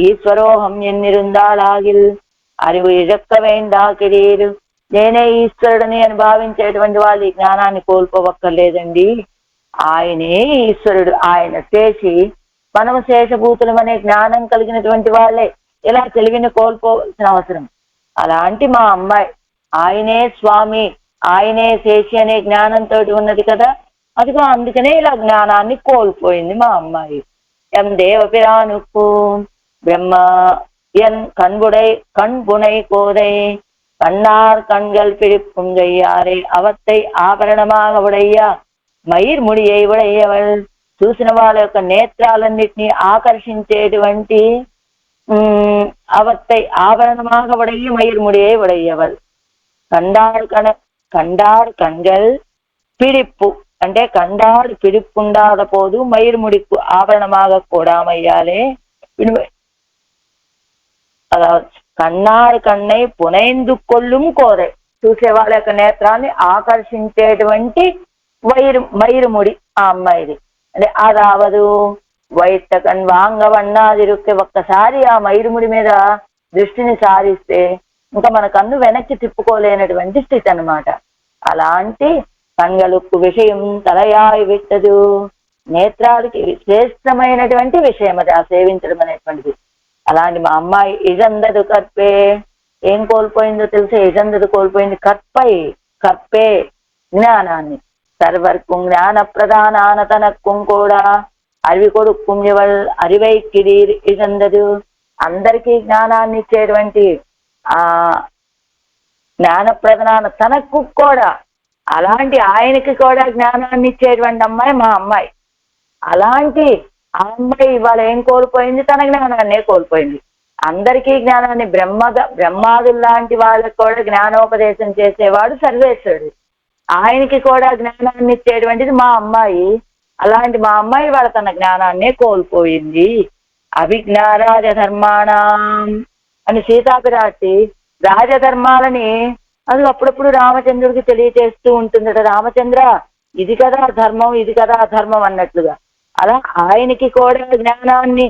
ఈశ్వరోహం ఎన్నిరుందాళాగిల్ అరివు ఇழக்க వేండాకిడీరు. నేనే ఈశ్వరుడిని అని భావించేటువంటి వాళ్ళు ఈ జ్ఞానాన్ని కోల్పోవక్కర్లేదండి. ఆయనే ఈశ్వరుడు. ఆయన చేసి మనము శేషభూతులం అనే జ్ఞానం కలిగినటువంటి వాళ్ళే ఇలా తెలివిని కోల్పోవలసిన అవసరం. అలాంటి మా అమ్మాయి ఆయనే స్వామి, ఆయనే శేషి అనే జ్ఞానంతో ఉన్నది కదా, అదిగో అందుకనే ఇలా జ్ఞానాన్ని కోల్పోయింది మా అమ్మాయి. ఎం దేవపిరానుక్కు బ్రహ్మ ఎన్ కణ్బుణై కోదై கண்ணார் கண்கள் பிடிப்பும் கையாரே అవత్తై ఆభరణமாக ఉడయ్యా మయిర్ ముడియై ఉడయ్యవள். చూసిన వాళ్ళ యొక్క నేత్రాలన్నిటినీ ఆకర్షించేటువంటి అవత్తై ఆభరణமாக ఉడయ్య మయిర్ ముడియై ఉడయ్యవள். కండార్ కణ్గల్ పిడిప్పు అంటే కండాడు పిడిప్పుండాద పోదు మయిర్ ముడిప్పు ఆభరణமாக కూడామయ్యాలే. అలా కన్నాడు కన్నై పునైందు కొల్లుం కోరే, చూసే వాళ్ళ యొక్క నేత్రాన్ని ఆకర్షించేటువంటి మయిరుముడి ఆ అమ్మాయిది. అంటే అదావదు వైట్ట కన్ వాంగవన్నాదిరుక్కే, ఒక్కసారి ఆ మయిరుముడి మీద దృష్టిని సారిస్తే ఇంకా మన కన్ను వెనక్కి తిప్పుకోలేనటువంటి స్థితి అన్నమాట. అలాంటి కంగలుక్కు విషయం తలయాయి విట్టదు, నేత్రాలకి శ్రేష్టమైనటువంటి విషయం అది ఆ సేవించడం అనేటువంటిది. అలాంటి మా అమ్మాయి ఇజందదు కర్పే, ఏం కోల్పోయిందో తెలిసే ఇజందదు కోల్పోయింది. కర్పే జ్ఞానాన్ని. సర్వర్కు జ్ఞాన ప్రధానాన తనక్కుం కూడా అరివి కొడుక్కుం ఎవల్ అరివై కిడీర్ ఇజందదు. అందరికీ జ్ఞానాన్ని ఇచ్చేటువంటి ఆ జ్ఞాన ప్రధాన తనకు కూడా, అలాంటి ఆయనకి కూడా జ్ఞానాన్ని ఇచ్చేటువంటి అమ్మాయి మా అమ్మాయి. అలాంటి ఆ అమ్మాయి ఇవాళ ఏం కోల్పోయింది? తన జ్ఞానాన్నే కోల్పోయింది. అందరికీ జ్ఞానాన్ని బ్రహ్మాదుల్లాంటి వాళ్ళకి కూడా జ్ఞానోపదేశం చేసేవాడు సర్వేశ్వరుడు. ఆయనకి కూడా జ్ఞానాన్ని ఇచ్చేటువంటిది మా అమ్మాయి. అలాంటి మా అమ్మాయి వాళ్ళ తన జ్ఞానాన్నే కోల్పోయింది. అభిజ్ఞ రాజధర్మాణం అని సీతాపిరాటి రాజధర్మాలని అది అప్పుడప్పుడు రామచంద్రుడికి తెలియచేస్తూ ఉంటుందట. రామచంద్ర ఇది కదా ధర్మం, ఇది కదా అధర్మం అన్నట్లుగా. అలా ఆయనకి కూడా జ్ఞానాన్ని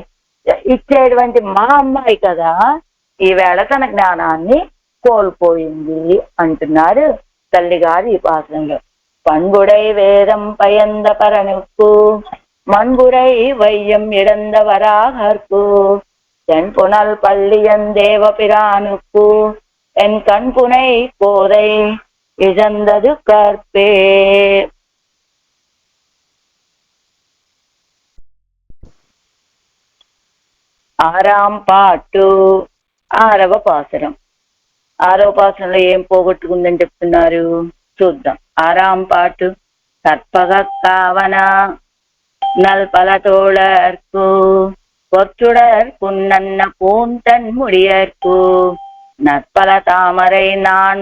ఇచ్చేటువంటి మా అమ్మాయి కదా ఈవేళ తన జ్ఞానాన్ని కోల్పోయింది అంటున్నారు తల్లిగారు ఈ పాత్రంలో. பண்புடை வேதம் பயந்த பரனுக்கு மண்புரை வையம் இழந்த வராகற்கு தென்புணல் பள்ளியன் தேவபிரானுக்கு என் கண்புனை கோதை இழந்தது கற்பே. ఆరాం పాటు 6వ పాసురం. 6వ పాసురంలో ఏం పోగొట్టుకుందని చెప్తున్నారు చూద్దాం. 6ఆం పాటు. కற்பగ కావన நல்பலதோழர்க்கு பொற்றுடர் புன்னன்ன பூந்தன் முடியர்க்கு நற்பல தாமரை நான்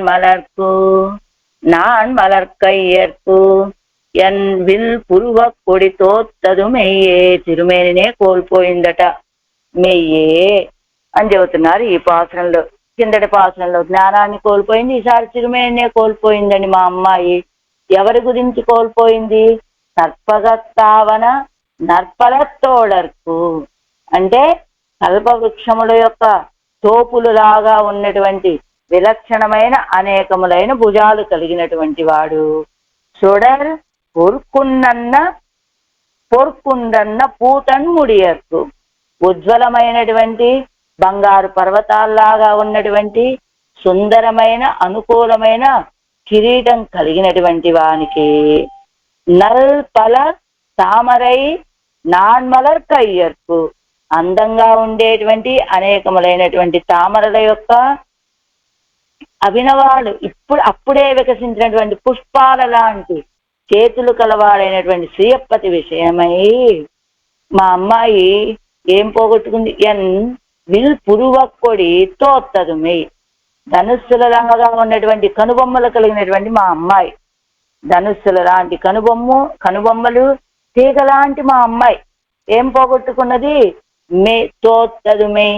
மலர்க்கையர்க்கு ఎన్ విల్ పురువ కొడి తోత్తదు మెయ్యే. తిరుమేనినే కోల్పోయిందట, మెయ్యే అని చెబుతున్నారు ఈ పాసనంలో. కిందటి పాసనంలో జ్ఞానాన్ని కోల్పోయింది, ఈసారి తిరుమేనినే కోల్పోయిందని మా అమ్మాయి. ఎవరి గురించి కోల్పోయింది? కల్పగత్తావన నర్పలతోడర్కు. అంటే కల్పవృక్షముల యొక్క తోపులులాగా ఉన్నటువంటి విలక్షణమైన అనేకములైన భుజాలు కలిగినటువంటి వాడు. సుడర్ పొర్కుండన్న పూతన్ముడియర్కు. ఉజ్వలమైనటువంటి బంగారు పర్వతాల్లాగా ఉన్నటువంటి సుందరమైన అనుకూలమైన కిరీటం కలిగినటువంటి వానికి. నల్పల తామరై నాన్మలర్ కయ్యర్కు. అందంగా ఉండేటువంటి అనేకములైనటువంటి తామరల యొక్క అభినవాలు అప్పుడే వికసించినటువంటి పుష్పాల లాంటి చేతులు కలవాడైనటువంటి శ్రీయప్పతి విషయమై మా అమ్మాయి ఏం పోగొట్టుకుంది? విల్ పురువక్కొడి తోత్తదుమై. ధనుస్సులలాగా ఉన్నటువంటి కనుబొమ్మలు కలిగినటువంటి మా అమ్మాయి, ధనుస్సుల లాంటి కనుబొమ్మలు తీగలాంటి మా అమ్మాయి ఏం పోగొట్టుకున్నది? తోత్తదుమై,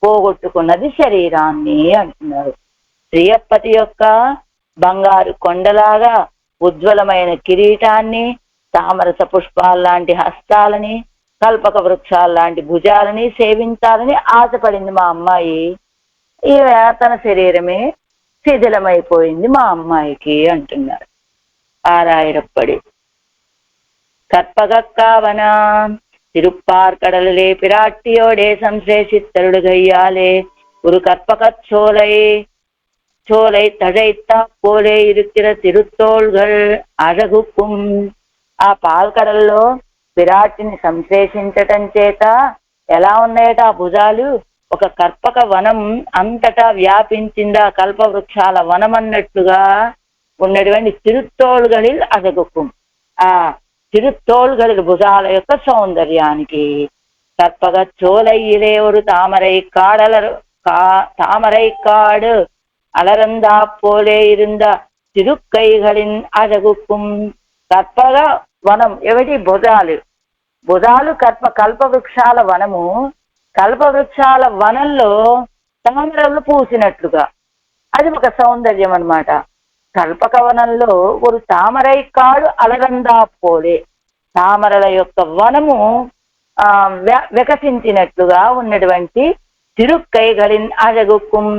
పోగొట్టుకున్నది శరీరాన్ని అంటున్నారు. శ్రీయప్పతి యొక్క బంగారు కొండలాగా ఉజ్వలమైన కిరీటాన్ని, తామరస పుష్పాల్లాంటి హస్తాలని, కల్పక వృక్షాల్లాంటి భుజాలని సేవించాలని ఆశపడింది మా అమ్మాయి. ఈ తన శరీరమే శిథిలమైపోయింది మా అమ్మాయికి అంటున్నారు. ఆరాయిరప్పడి కற்பగక్కావన திருப்பார்கடலிலே பிராட்டியோடே சம்சேஷித்தருடுகையாலே ஒரு கற்பகச் சோலை தழைத்தா போலே இருக்கிற திருத்தோள்கள் అழగుக்கும். ఆ పాల్కడల్లో విరాటిని సంశ్లేషించటం చేత ఎలా ఉన్నాయట ఆ భుజాలు? ఒక కర్పక వనం అంతటా వ్యాపించిందా, కల్ప వృక్షాల వనం అన్నట్లుగా ఉన్నటువంటి తిరుత్తోள்களில் అழகுக்கும். ఆ తిరుత్తోள்களில் భుజాల యొక్క సౌందర్యానికి. కర్పక చోలైயிலே ஒரு தாமரை காடு அலரந்தா போலே இருந்த తిరుక్కైகளின் అழகுக்கும். కర్పక వనం ఏమిటి? భుజాలు కల్పవృక్షాల వనము. కల్పవృక్షాల వనంలో తామరలు పూసినట్లుగా అది ఒక సౌందర్యం అన్నమాట. కల్పక వనంలో ఒక తామరై కాడు అలరందా పోలే, తామరల యొక్క వనము వికసించినట్లుగా ఉన్నటువంటి తిరుక్కైகளின் అழகுக்கும்.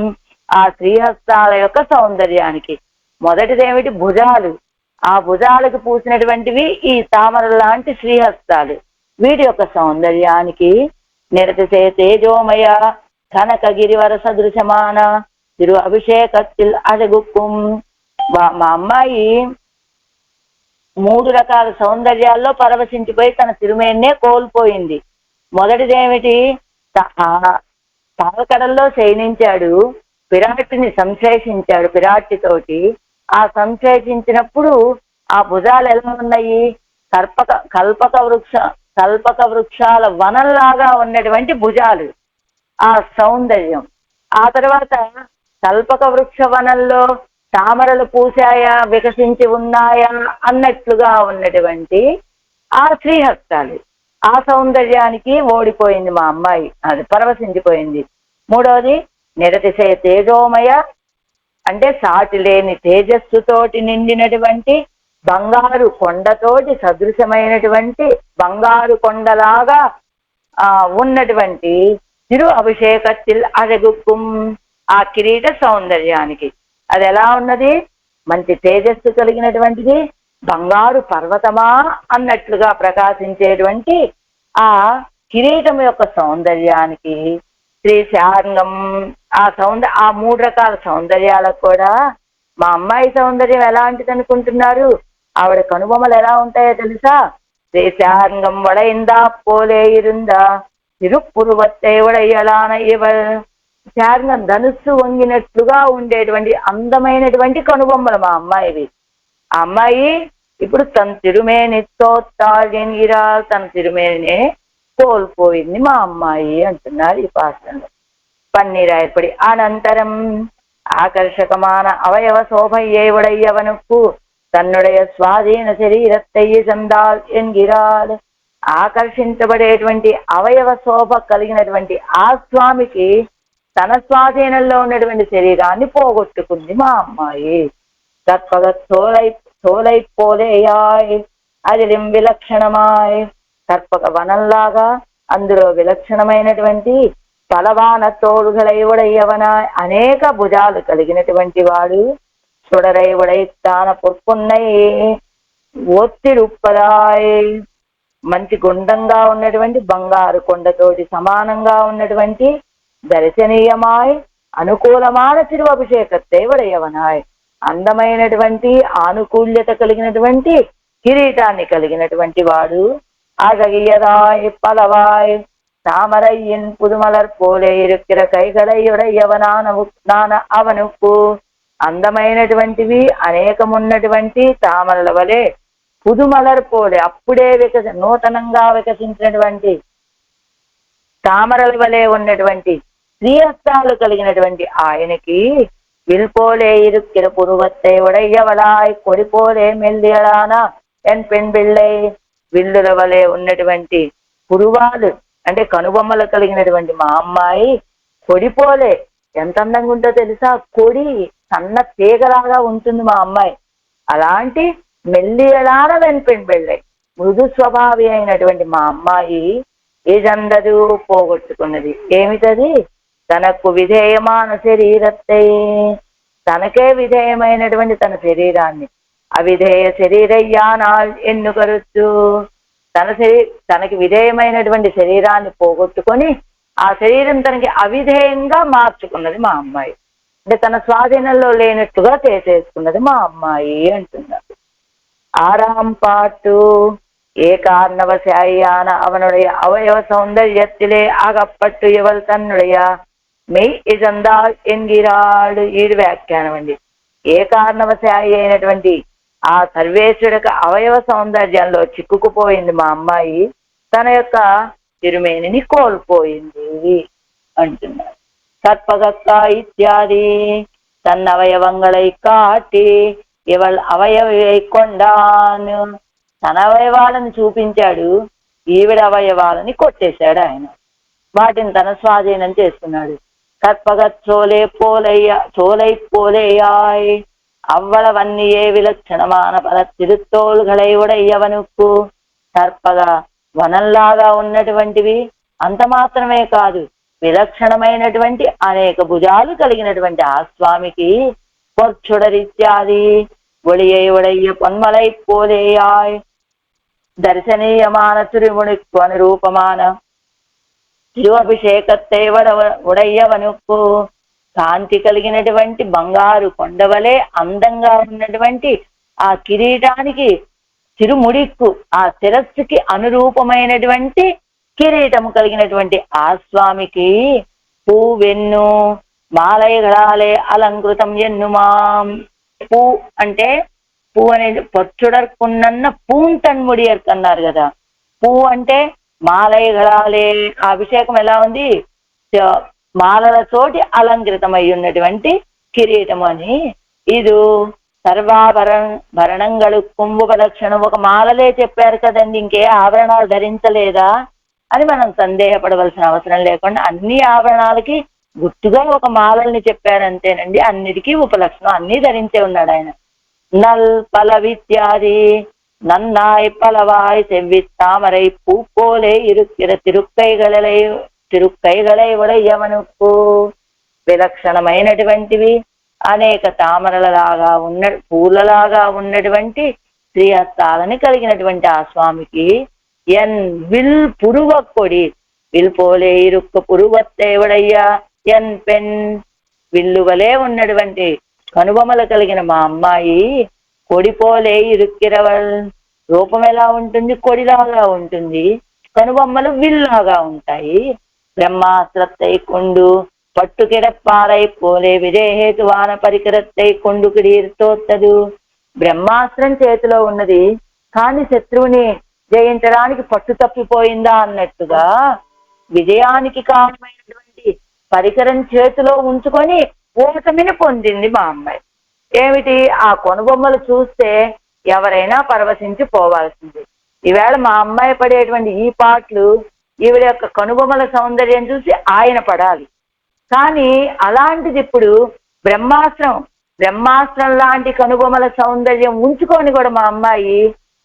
ఆ శ్రీహస్తాల యొక్క సౌందర్యానికి. మొదటిదేమిటి? భుజాలు. ఆ భుజాలకు పూసినటువంటివి ఈ తామర లాంటి శ్రీహస్తాలు. వీటి యొక్క సౌందర్యానికి నిరతిసే తేజోమయ కనకగిరివర సదృశమాన తిరు అభిషేకత్తిల్ అழகுக்கும். మా అమ్మాయి 3 రకాల సౌందర్యాల్లో పరవశించిపోయి తన తిరుమేన్నే కోల్పోయింది. మొదటిదేమిటి? పాలకడల్లో శయనించాడు, విరాటిని సంశ్లేషించాడు విరాటితోటి. ఆ సంశ్లేషించినప్పుడు ఆ భుజాలు ఎలా ఉన్నాయి? కల్పక వృక్షాల వనంలాగా ఉన్నటువంటి భుజాలు, ఆ సౌందర్యం. ఆ తర్వాత కల్పక వృక్ష వనంలో తామరలు పూసాయా, వికసించి ఉన్నాయా అన్నట్లుగా ఉన్నటువంటి ఆ శ్రీహస్తాలు. ఆ సౌందర్యానికి ఓడిపోయింది మా అమ్మాయి, అది పరవశించిపోయింది. మూడవది నిరతిశయ తేజోమయ, అంటే సాటి లేని తేజస్సుతోటి నిండినటువంటి బంగారు కొండతోటి సదృశమైనటువంటి బంగారు కొండలాగా ఉన్నటువంటి తిరు అభిషేకత్తిల్ అழகுக்கும். ఆ కిరీట సౌందర్యానికి. అది ఎలా ఉన్నది? మంచి తేజస్సు కలిగినటువంటిది, బంగారు పర్వతమా అన్నట్లుగా ప్రకాశించేటువంటి ఆ కిరీటం యొక్క సౌందర్యానికి. శ్రీశార్ంగం ఆ 3 రకాల సౌందర్యాలకు కూడా మా అమ్మాయి సౌందర్యం ఎలాంటిది అనుకుంటున్నారు? ఆవిడ కనుబొమ్మలు ఎలా ఉంటాయో తెలుసా? శ్రీశార్ంగం వడైందా పోలే ఇరుందా తిరుపురువత్తే వడయ్యలాన ఇవల్. శార్ంగం ధనుస్సు వంగినట్లుగా ఉండేటువంటి అందమైనటువంటి కనుబొమ్మలు మా అమ్మాయివి. ఆ అమ్మాయి ఇప్పుడు తన తిరుమేనితో తన తిరుమేనే కోల్పోయింది మా అమ్మాయి అంటున్నారు ఈ పాత్రలో. పన్నీరాయపడి అనంతరం ఆకర్షకమాన అవయవ శోభయ్యే ఉడయ్యవనుకు తన్నుடைய స్వాధీన శరీరత్తయ్యి సందాల్ ఎన్గిరాల్. ఆకర్షించబడేటువంటి అవయవ శోభ కలిగినటువంటి ఆ స్వామికి తన స్వాధీనంలో ఉన్నటువంటి శరీరాన్ని పోగొట్టుకుంది మా అమ్మాయి. తత్పగ తోలై పోలేయాయ్. అదిలిం విలక్షణమాయ్ కర్పక వనంలాగా అందులో విలక్షణమైనటువంటి పలవాన తోడుగలై ఉడయ్యవనాయ్ అనేక భుజాలు కలిగినటువంటి వాడు సుడరై ఉడైత్తాన పొర్పున్నై ఒత్తిడుప్పదాయ్ మంచి గుండంగా ఉన్నటువంటి బంగారు కొండతోటి సమానంగా ఉన్నటువంటి దర్శనీయమాయ్ అనుకూలమైన తిరువభిషేకத்தை ఉడయ్యవనాయ్ అందమైనటువంటి ఆనుకూల్యత కలిగినటువంటి కిరీటాన్ని కలిగినటువంటి వాడు అగగియదాయ్ పలవాయ్ தாமரையின் புதுமலர் போலே இருக்கிற கைகளை ఉడయ్యవనాన అవనుకు అందమైనటువంటివి అనేకమున్నటువంటి తామరల వలె పుదుమలర్ పోలే అప్పుడే నూతనంగా వికసించినటువంటి తామరల వలె ఉన్నటువంటి శ్రీహస్తాలు కలిగినటువంటి ఆయనకి విల్పోలే ఇరుక్కిర పురువத்தை ఉడయ్యవలాయ్ కొడిపోలే మెల్లియడాన ఎన్ పెన్ బిళ్ళై విల్లుల వలె ఉన్నటువంటి పురువాలు అంటే కనుబొమ్మలు కలిగినటువంటి మా అమ్మాయి కొడిపోలే ఎంత అందంగా ఉంటుందో తెలుసా, కొడి సన్న తీగలాగా ఉంటుంది మా అమ్మాయి. అలాంటి మెల్లియడాన వెన్పెన్ పెళ్ళై మృదు స్వభావి అయినటువంటి మా అమ్మాయి ఇదందరూ పోగొట్టుకున్నది. ఏమిటది? తనకు విధేయమాన శరీరத்தை తనకే విధేయమైనటువంటి తన శరీరాన్ని అవిధేయ శరీరయ్యానాల్ ఎన్నుకరుచు తనకి విధేయమైనటువంటి శరీరాన్ని పోగొట్టుకొని ఆ శరీరం తనకి అవిధేయంగా మార్చుకున్నది మా అమ్మాయి. అంటే తన స్వాధీనంలో లేనట్టుగా చేసేసుకున్నది మా అమ్మాయి అంటున్నారు. ஆறாம் பாட்டு ஏகார்ணவசாயான அவனுடைய அவயவ சௌந்தர்யத்திலே அகப்பட்டு இவள் தன்னுடைய மெய் ఇజందాల్ ఎన్గిరాడు. ఈ వ్యాఖ్యానం అండి. ఏ కారణవశాయి అయినటువంటి ఆ సర్వేశ్వరుడికి అవయవ సౌందర్యంలో చిక్కుకుపోయింది మా అమ్మాయి, తన యొక్క తిరుమేనిని కోల్పోయింది అంటున్నారు. கற்பகக்கா இத்தியாதி தன் அவயவங்களை காட்டி ఇవల్ అవయవై కొండాను. తన అవయవాలను చూపించాడు, ఈవిడ అవయవాలని కొట్టేశాడు ఆయన. వాటిని తన స్వాధీనం చేసుకున్నాడు. కற்பగ சோலை போலேயாய் அவ்வளவன்னியே విలక్షణమాన పద తిరుత్తోలుగలై ఉడయ్యవనుకు. కర్పగ వనంలాగా ఉన్నటువంటివి అంత మాత్రమే కాదు, విలక్షణమైనటువంటి అనేక భుజాలు కలిగినటువంటి ఆ స్వామికి பொற்சுடரித்யாதி ஒளியை உடைய பொன்மலை போலேயாய் தரிசனீயமான திருமுனிக்கு అనురూపமான తిరువభిషేకத்தை ఉడయ్యవనుకు. కాంతి కలిగినటువంటి బంగారు కొండవలే అందంగా ఉన్నటువంటి ఆ కిరీటానికి తిరుముడిక్కు ఆ శిరస్సుకి అనురూపమైనటువంటి కిరీటము కలిగినటువంటి ఆ స్వామికి పూవెన్ను మాలయగళాలే అలంకృతం ఎన్నుమాం. పూ అంటే పూ అనేది పొచ్చుడర్కున్న పూంతన్ముడియర్క్ అన్నారు కదా. పూ అంటే మాలయగళాలే ఆ అభిషేకం ఎలా ఉంది, మాలలతోటి అలంకృతమై ఉన్నటువంటి కిరీటం అని. ఇది సర్వాభరణంగళు కుంభలక్షణం ఒక మాలలే చెప్పారు కదండి, ఇంకే ఆభరణాలు ధరించలేదా అని మనం సందేహపడవలసిన అవసరం లేకుండా అన్ని ఆభరణాలకి గుర్తుగా ఒక మాలల్ని చెప్పారంతేనండి. అన్నిటికీ ఉపలక్షణం అన్ని ధరించే ఉన్నాడు ఆయన. నల్ పలవిత్యాది నన్నాయ్ పలవాయ్ செவ்வி தாமரை பூ போலே இருக்கிற తిరుక్కైగలై ఉడయ్యవనుకు. విలక్షణమైనటువంటివి అనేక తామరలలాగా పూలలాగా ఉన్నటువంటి శ్రీహస్తాలని కలిగినటువంటి ఆ స్వామికి ఎన్ విల్ పురువ కొడి విల్ పోలే ఇరుక్క పురువத்தை ఉడయ్యా ఎన్ పెన్ విల్లువలే ఉన్నటువంటి కనుబొమ్మలు కలిగిన మా అమ్మాయి కొడిపోలే ఇరుక్కిరవల్ రూపం ఎలా ఉంటుంది, కొడిలాగా ఉంటుంది, కనుబొమ్మలు విల్లాగా ఉంటాయి. బ్రహ్మాస్త్రத்தை கொண்டு పట్టు కిడప్పారై పోలే విజయహేతువాన పరికరத்தை கொண்டு కిరీర్తోత్తదు. బ్రహ్మాస్త్రం చేతిలో ఉన్నది కానీ శత్రువుని జయించడానికి పట్టు తప్పిపోయిందా అన్నట్టుగా విజయానికి కారణమైనటువంటి పరికరం చేతిలో ఉంచుకొని ఓటమిని పొందింది మా అమ్మాయి. ఏమిటి? ఆ కొనుబొమ్మలు చూస్తే ఎవరైనా పరవశించి పోవాల్సింది. ఈవేళ మా అమ్మాయి పడేటువంటి ఈ పాటలు ఈవిడ యొక్క కనుబొమ్మల సౌందర్యం చూసి ఆయన పడాలి. కానీ అలాంటిది ఇప్పుడు బ్రహ్మాస్త్రం లాంటి కనుబొమ్మల సౌందర్యం ఉంచుకొని కూడా మా అమ్మాయి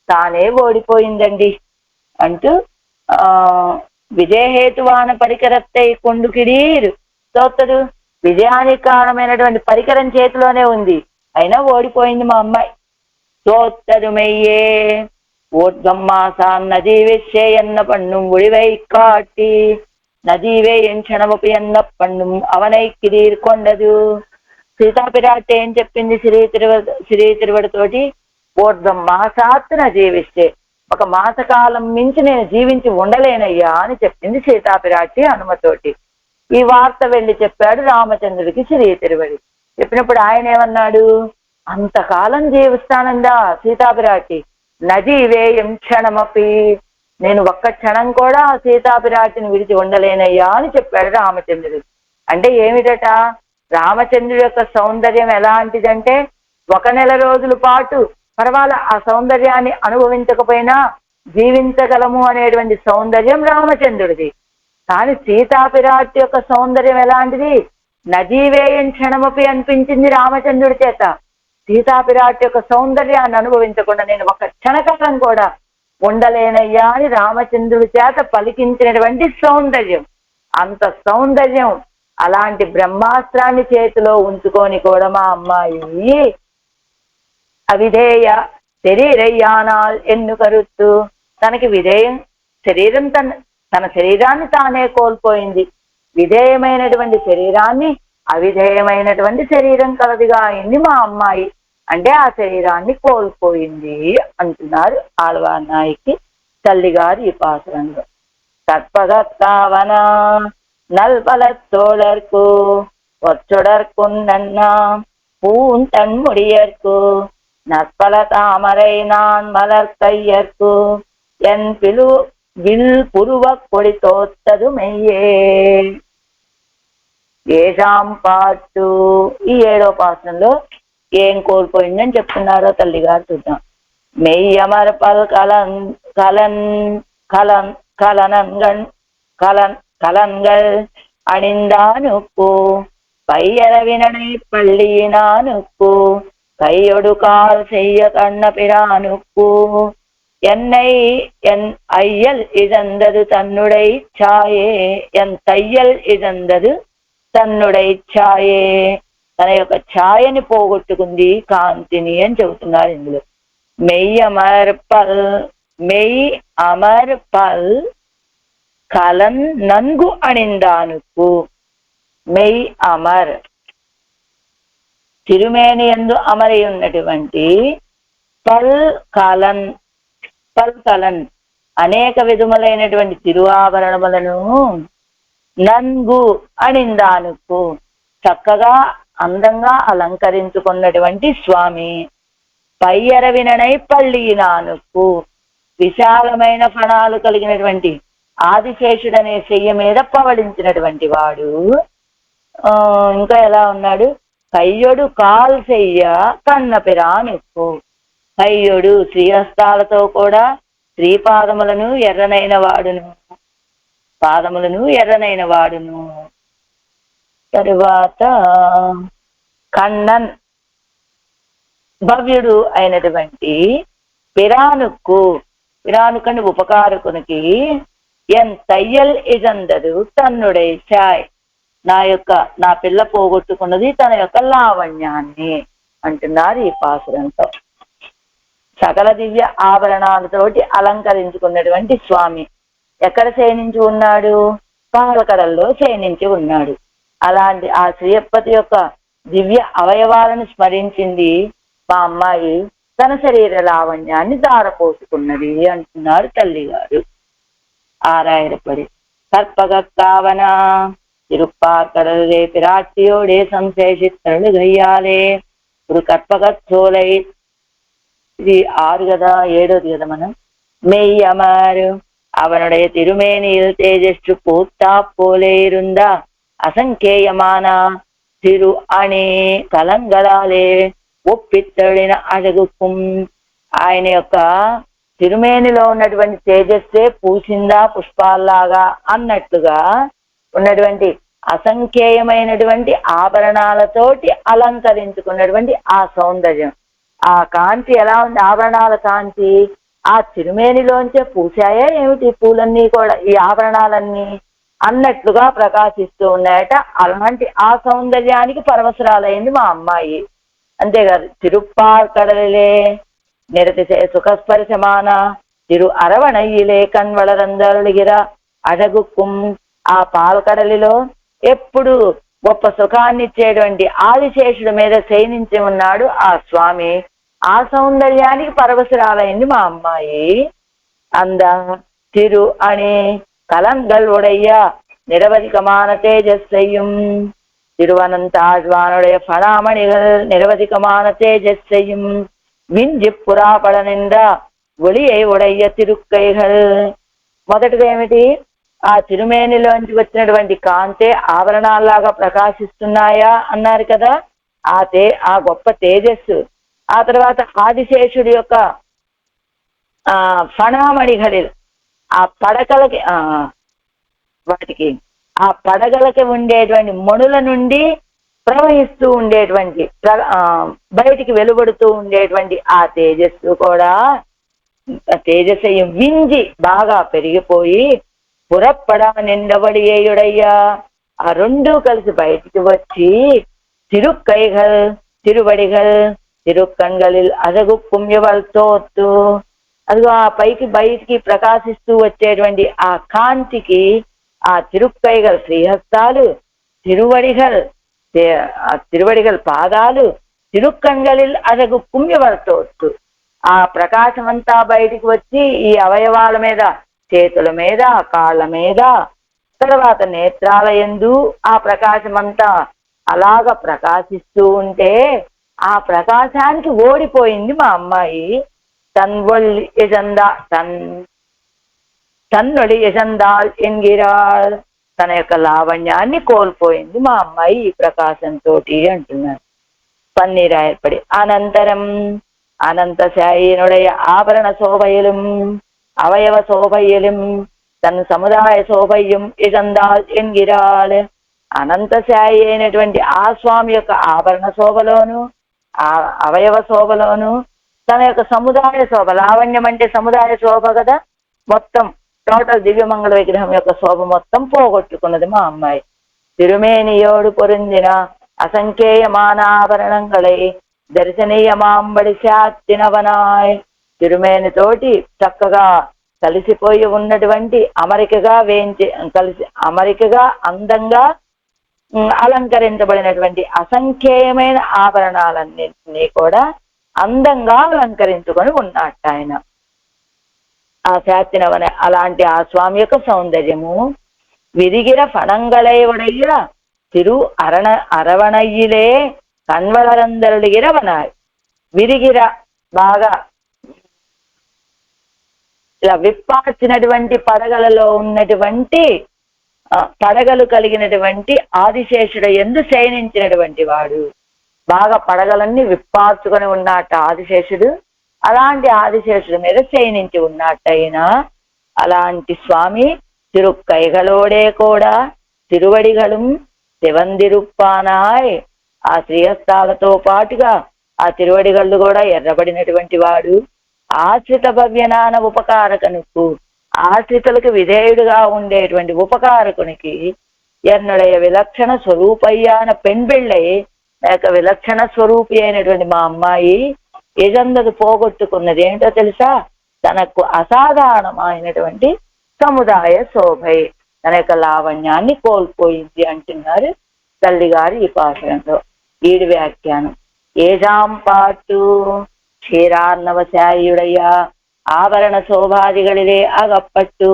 తానే ఓడిపోయిందండి అంటూ విజయహేతువాన పరికరత్తై కొండుకిడీరు తోత్తడు. విజయానికి కారణమైనటువంటి పరికరం చేతిలోనే ఉంది, అయినా ఓడిపోయింది మా అమ్మాయి. தோத்தது மெய்யே ஓர்கம்மாசான் நதிவிச்சே என்ன பண்ணும் ஒளிவை காட்டி నదీవే ఎంక్షణమపి ఎన్న పన్ను అవనై కిరీర్ కొండదు. సీతాపిరాటి ఏం చెప్పింది శ్రీ తిరువడితోటి? ఓర్ధం మాసాత్తున జీవిస్తే, ఒక మాసకాలం మించి నేను జీవించి ఉండలేనయ్యా అని చెప్పింది సీతాపిరాటి హనుమతోటి. ఈ వార్త వెళ్ళి చెప్పాడు రామచంద్రుడికి శ్రీ తిరువడి. చెప్పినప్పుడు ఆయన ఏమన్నాడు? అంతకాలం జీవిస్తానందా సీతాపిరాటి, నజీవేయం క్షణమపి, నేను ఒక్క క్షణం కూడా సీతాపిరాటిని విడిచి ఉండలేనయ్యా అని చెప్పాడు రామచంద్రుడు. అంటే ఏమిటట? రామచంద్రుడి యొక్క సౌందర్యం ఎలాంటిదంటే, 1 నెల రోజుల పాటు పర్వాల ఆ సౌందర్యాన్ని అనుభవించకపోయినా జీవించగలము అనేటువంటి సౌందర్యం రామచంద్రుడిది. కానీ సీతాపిరాటి యొక్క సౌందర్యం ఎలాంటిది? నజీవేయం క్షణమపి అనిపించింది రామచంద్రుడి చేత. సీతాపిరాటి యొక్క సౌందర్యాన్ని అనుభవించకుండా నేను ఒక క్షణకాలం కూడా ఉండలేనయ్యా అని రామచంద్రుడి చేత పలికించినటువంటి సౌందర్యం. అంత సౌందర్యం, అలాంటి బ్రహ్మాస్త్రాన్ని చేతిలో ఉంచుకొని కూడా మా అమ్మాయి అవిధేయ శరీరయ్యానాల్ ఎన్ను కరుత్తు, తనకి విధేయం శరీరం తన శరీరాన్ని తానే కోల్పోయింది. విధేయమైనటువంటి శరీరాన్ని అవిధేయమైనటువంటి శరీరం కలదిగా అయింది మా అమ్మాయి. అంటే ఆ శరీరాన్ని కోల్పోయింది అంటున్నారు ఆళ్వార్ నాయకి తల్లిగారు ఈ పాసురంలో. కற்பగత్తావన నల్పలத்தோழர்க்கு ஒற்றொடர்க்குண்டன்னா பூந்தன் முடியற்கு நற்பல தாமரை நான் மலர் கையற்கு என் வில் புருவ கொடி தோத்தது மெய்యే. ఏషాం పాటు ఈ 7వ పాసంలో ఏం కోల్పోయిందని చెప్తున్నారో తల్లిగారు చూద్దాం. మెయ్యమర్పల్ కలన్ కలన్ కలన్ కలనన్గన్ కలన్ కలన్గల్ అణిందానుక్కు పయ్యరవినై పள்ளியினானுக்கு கையொடு கால் செய்ய கண்ண பிரானுக்கு என்னை என் ஐயல் இழந்தது தன்னுடை ఛాయే, என் தையல் ఇదందదు తన్నుడై ఛాయే, తన యొక్క ఛాయని పోగొట్టుకుంది కాంతిని అని చెబుతున్నారు ఇందులో. మెయ్ అమర్ పల్ కలన్ నన్గు అణిందానుకు. మెయ్ అమర్ తిరుమేని యందు అమరి ఉన్నటువంటి పల్ కలన్ అనేక విధములైనటువంటి తిరువాభరణములను నన్గు అణిందానుకు చక్కగా అందంగా అలంకరించుకున్నటువంటి స్వామి. పయ్యరవినై పళ్ళీనానుకు విశాలమైన ఫణాలు కలిగినటువంటి ఆదిశేషుడనే శయ్య మీద పవళించినటువంటి వాడు. ఇంకా ఎలా ఉన్నాడు? కయ్యొడు కాల్ చెయ్య కన్నపిరానుకు. కయ్యొడు శ్రీహస్తాలతో కూడా శ్రీపాదములను ఎర్రనైన వాడును. తరువాత కన్నన్ భవ్యుడు అయినటువంటి పిరానుకని ఉపకారకునికి ఎన్ తయ్యల్ ఇజందదు తన్నుడై ఛాయ్, నా పిల్ల పోగొట్టుకున్నది తన యొక్క లావణ్యాన్ని అంటున్నారు ఈ పాసురంతో. సకల దివ్య ఆభరణాలతోటి అలంకరించుకున్నటువంటి స్వామి ఎక్కడ శయనించి ఉన్నాడు? పాలకడల్లో శయనించి ఉన్నాడు. అలాంటి ఆ శ్రీయప్పతి యొక్క దివ్య అవయవాలను స్మరించింది మా అమ్మాయి, తన శరీర లావణ్యాన్ని దారపోసుకున్నది అంటున్నారు తల్లిగారు. ఆరాయరపడి కற்பగత్తావన తిరుప్పార్కడలే పిరాటియోడే సంశేషిత్తరుడు గయ్యాలే ఇప్పుడు కற்பగచ్చోలై. ఇది 6 కదా, 7వది కదా మనం. மெய்யமர் அவனுடைய திருமேனியில் தேஜஸ்டு பூத்தா போலே இருந்தா అసంఖ్యేయమాన తిరు అణి కలంగలాలే ఒప్పిత్తడిన అడుగుకుం. ఆయన యొక్క తిరుమేనిలో ఉన్నటువంటి తేజస్సే పూసిందా పుష్పాల్లాగా అన్నట్లుగా ఉన్నటువంటి అసంఖ్యేయమైనటువంటి ఆభరణాలతోటి అలంకరించుకున్నటువంటి ఆ సౌందర్యం, ఆ కాంతి ఎలా ఉంది? ఆభరణాల కాంతి ఆ తిరుమేనిలోంచే పూసాయా ఏమిటి పూలన్నీ కూడా, ఈ ఆభరణాలన్నీ అన్నట్లుగా ప్రకాశిస్తూ ఉన్నాయట. అలాంటి ఆ సౌందర్యానికి పరవశురాలైంది మా అమ్మాయి. అంతేకాదు, తిరుప్పార్కడలే నిరతిశే సుఖస్పర్శమాన తిరు అరవణయ్యిలే కణ్వళరందరుడిగిర అడగుక్కుం. ఆ పాల్కడలిలో ఎప్పుడు గొప్ప సుఖాన్ని ఇచ్చేటువంటి ఆదిశేషుడి మీద శయనించి ఉన్నాడు ఆ స్వామి. ఆ సౌందర్యానికి పరవశురాలైంది మా అమ్మాయి. అంద తిరు అనే కలంగల్ ఉడయ్య నిరవధికమాన తేజస్సయ్యం. திருவனந்தாழ்வானுடைய பணாமணிகள் நிரவதிகமான தேஜஸ்ஸையும் விஞ்சி పురాపడ నిండా ఒలియై ఉడయ్య తిరుక్కైகள். మొదటిగా ఏమిటి, ఆ తిరుమేనిలోంచి వచ్చినటువంటి కాంతే ఆభరణాల్లాగా ప్రకాశిస్తున్నాయా అన్నారు కదా, ఆ గొప్ప తేజస్సు. ఆ తర్వాత ఆదిశేషుడి యొక్క ఫణామణిகளில் ఆ పడకలకి వాటికి ఆ పడగలకి ఉండేటువంటి మణుల నుండి ప్రవహిస్తూ ఉండేటువంటి బయటికి వెలువడుతూ ఉండేటువంటి ఆ తేజస్సు కూడా, తేజస్సు వింజి బాగా పెరిగిపోయి పురప్పడ నిండబడి ఏయుడయ్యా, ఆ రెండూ కలిసి బయటికి వచ్చి తిరుక్కైగల్ తిరువడిగల్ తిరుక్కన్గలిల్ అదగు పుణ్యవల్తోత్తు. అదిగో ఆ పైకి బయటికి ప్రకాశిస్తూ వచ్చేటువంటి ఆ కాంతికి ఆ తిరుక్కైగల్ శ్రీహస్తాలు, తిరువడిగల్ పాదాలు, తిరుక్కన్గలిల్ అదగు పుణ్యవర్తోత్తు. ఆ ప్రకాశమంతా బయటికి వచ్చి ఈ అవయవాల మీద, చేతుల మీద, కాళ్ళ మీద, తర్వాత నేత్రాల యందు ఆ ప్రకాశమంతా అలాగ ప్రకాశిస్తూ ఉంటే ఆ ప్రకాశానికి ఓడిపోయింది మా అమ్మాయి. తన్నొడి యజందాల్ ఎన్గిరాల్. తన యొక్క లావణ్యాన్ని కోల్పోయింది మా అమ్మాయి ఈ ప్రకాశంతో అంటున్నారు. పన్నీరు ఏర్పడి అనంతరం అనంతశాయినుடைய ఆభరణ శోభయലും అవయవ శోభయലും తన సముదాయ శోభయ్యం ఇజందాల్ ఎన్గిరాల్. అనంతశాయి అయినటువంటి ఆ స్వామి యొక్క ఆభరణ శోభలోను, ఆ అవయవ శోభలోను, తన యొక్క సముదాయ శోభ, లావణ్యం అంటే సముదాయ శోభ కదా, మొత్తం టోటల్ దివ్యమంగళ విగ్రహం యొక్క శోభ మొత్తం పోగొట్టుకున్నది మా అమ్మాయి. తిరుమేనియోడు పొరిందిన అసంఖ్యేయమానాభరణంగళై దర్శనీయమాంబడి శాత్తినవనాయ్. తిరుమేనితోటి చక్కగా కలిసిపోయి ఉన్నటువంటి అమరికగా అందంగా అలంకరించబడినటువంటి అసంఖ్యేయమైన ఆభరణాలన్నింటినీ కూడా అందంగా అలంకరించుకొని ఉన్నట్టు ఆయన. ఆ శాత్తినవన అలాంటి ఆ స్వామి యొక్క సౌందర్యము విరిగిర ఫణంగళై ఉడయ్య తిరు అరవణయ్యిలే కణ్వళరందరుడిగిరవనాయ్. విరిగిర బాగా ఇలా విప్పార్చినటువంటి పడగలలో ఉన్నటువంటి పడగలు కలిగినటువంటి ఆదిశేషుడు యందు శయనించినటువంటి వాడు. బాగా పడగలన్నీ విప్పార్చుకొని ఉన్నట్ట ఆదిశేషుడు. అలాంటి ఆదిశేషుడి మీద శయనించి ఉన్నట్టయినా అలాంటి స్వామి తిరుక్కైగలోడే కూడా తిరువడిగలం శివందిరుప్పానాయ్. ఆ శ్రీహస్తాలతో పాటుగా ఆ తిరువడిగళ్ళు కూడా ఎర్రబడినటువంటి వాడు. ఆశ్రిత భవ్యనాన ఉపకారకనుకు, ఆశ్రితులకు విధేయుడుగా ఉండేటువంటి ఉపకారకునికి ఎన్నుడయ విలక్షణ స్వరూపయ్యాన పెంబిళ్ళై, లేక విలక్షణ స్వరూపి అయినటువంటి మా అమ్మాయి యజందది పోగొట్టుకున్నది ఏమిటో తెలుసా, తనకు అసాధారణమైనటువంటి సముదాయ శోభై, తన యొక్క లావణ్యాన్ని కోల్పోయింది అంటున్నారు తల్లిగారు ఈ పాఠంలో. ఈడి వ్యాఖ్యానం. ఏజాం పాటు ക്ഷീരാർണവശായിയുടയ ആഭരണ ശോഭാദികളിലെ അകപ്പെട്ടു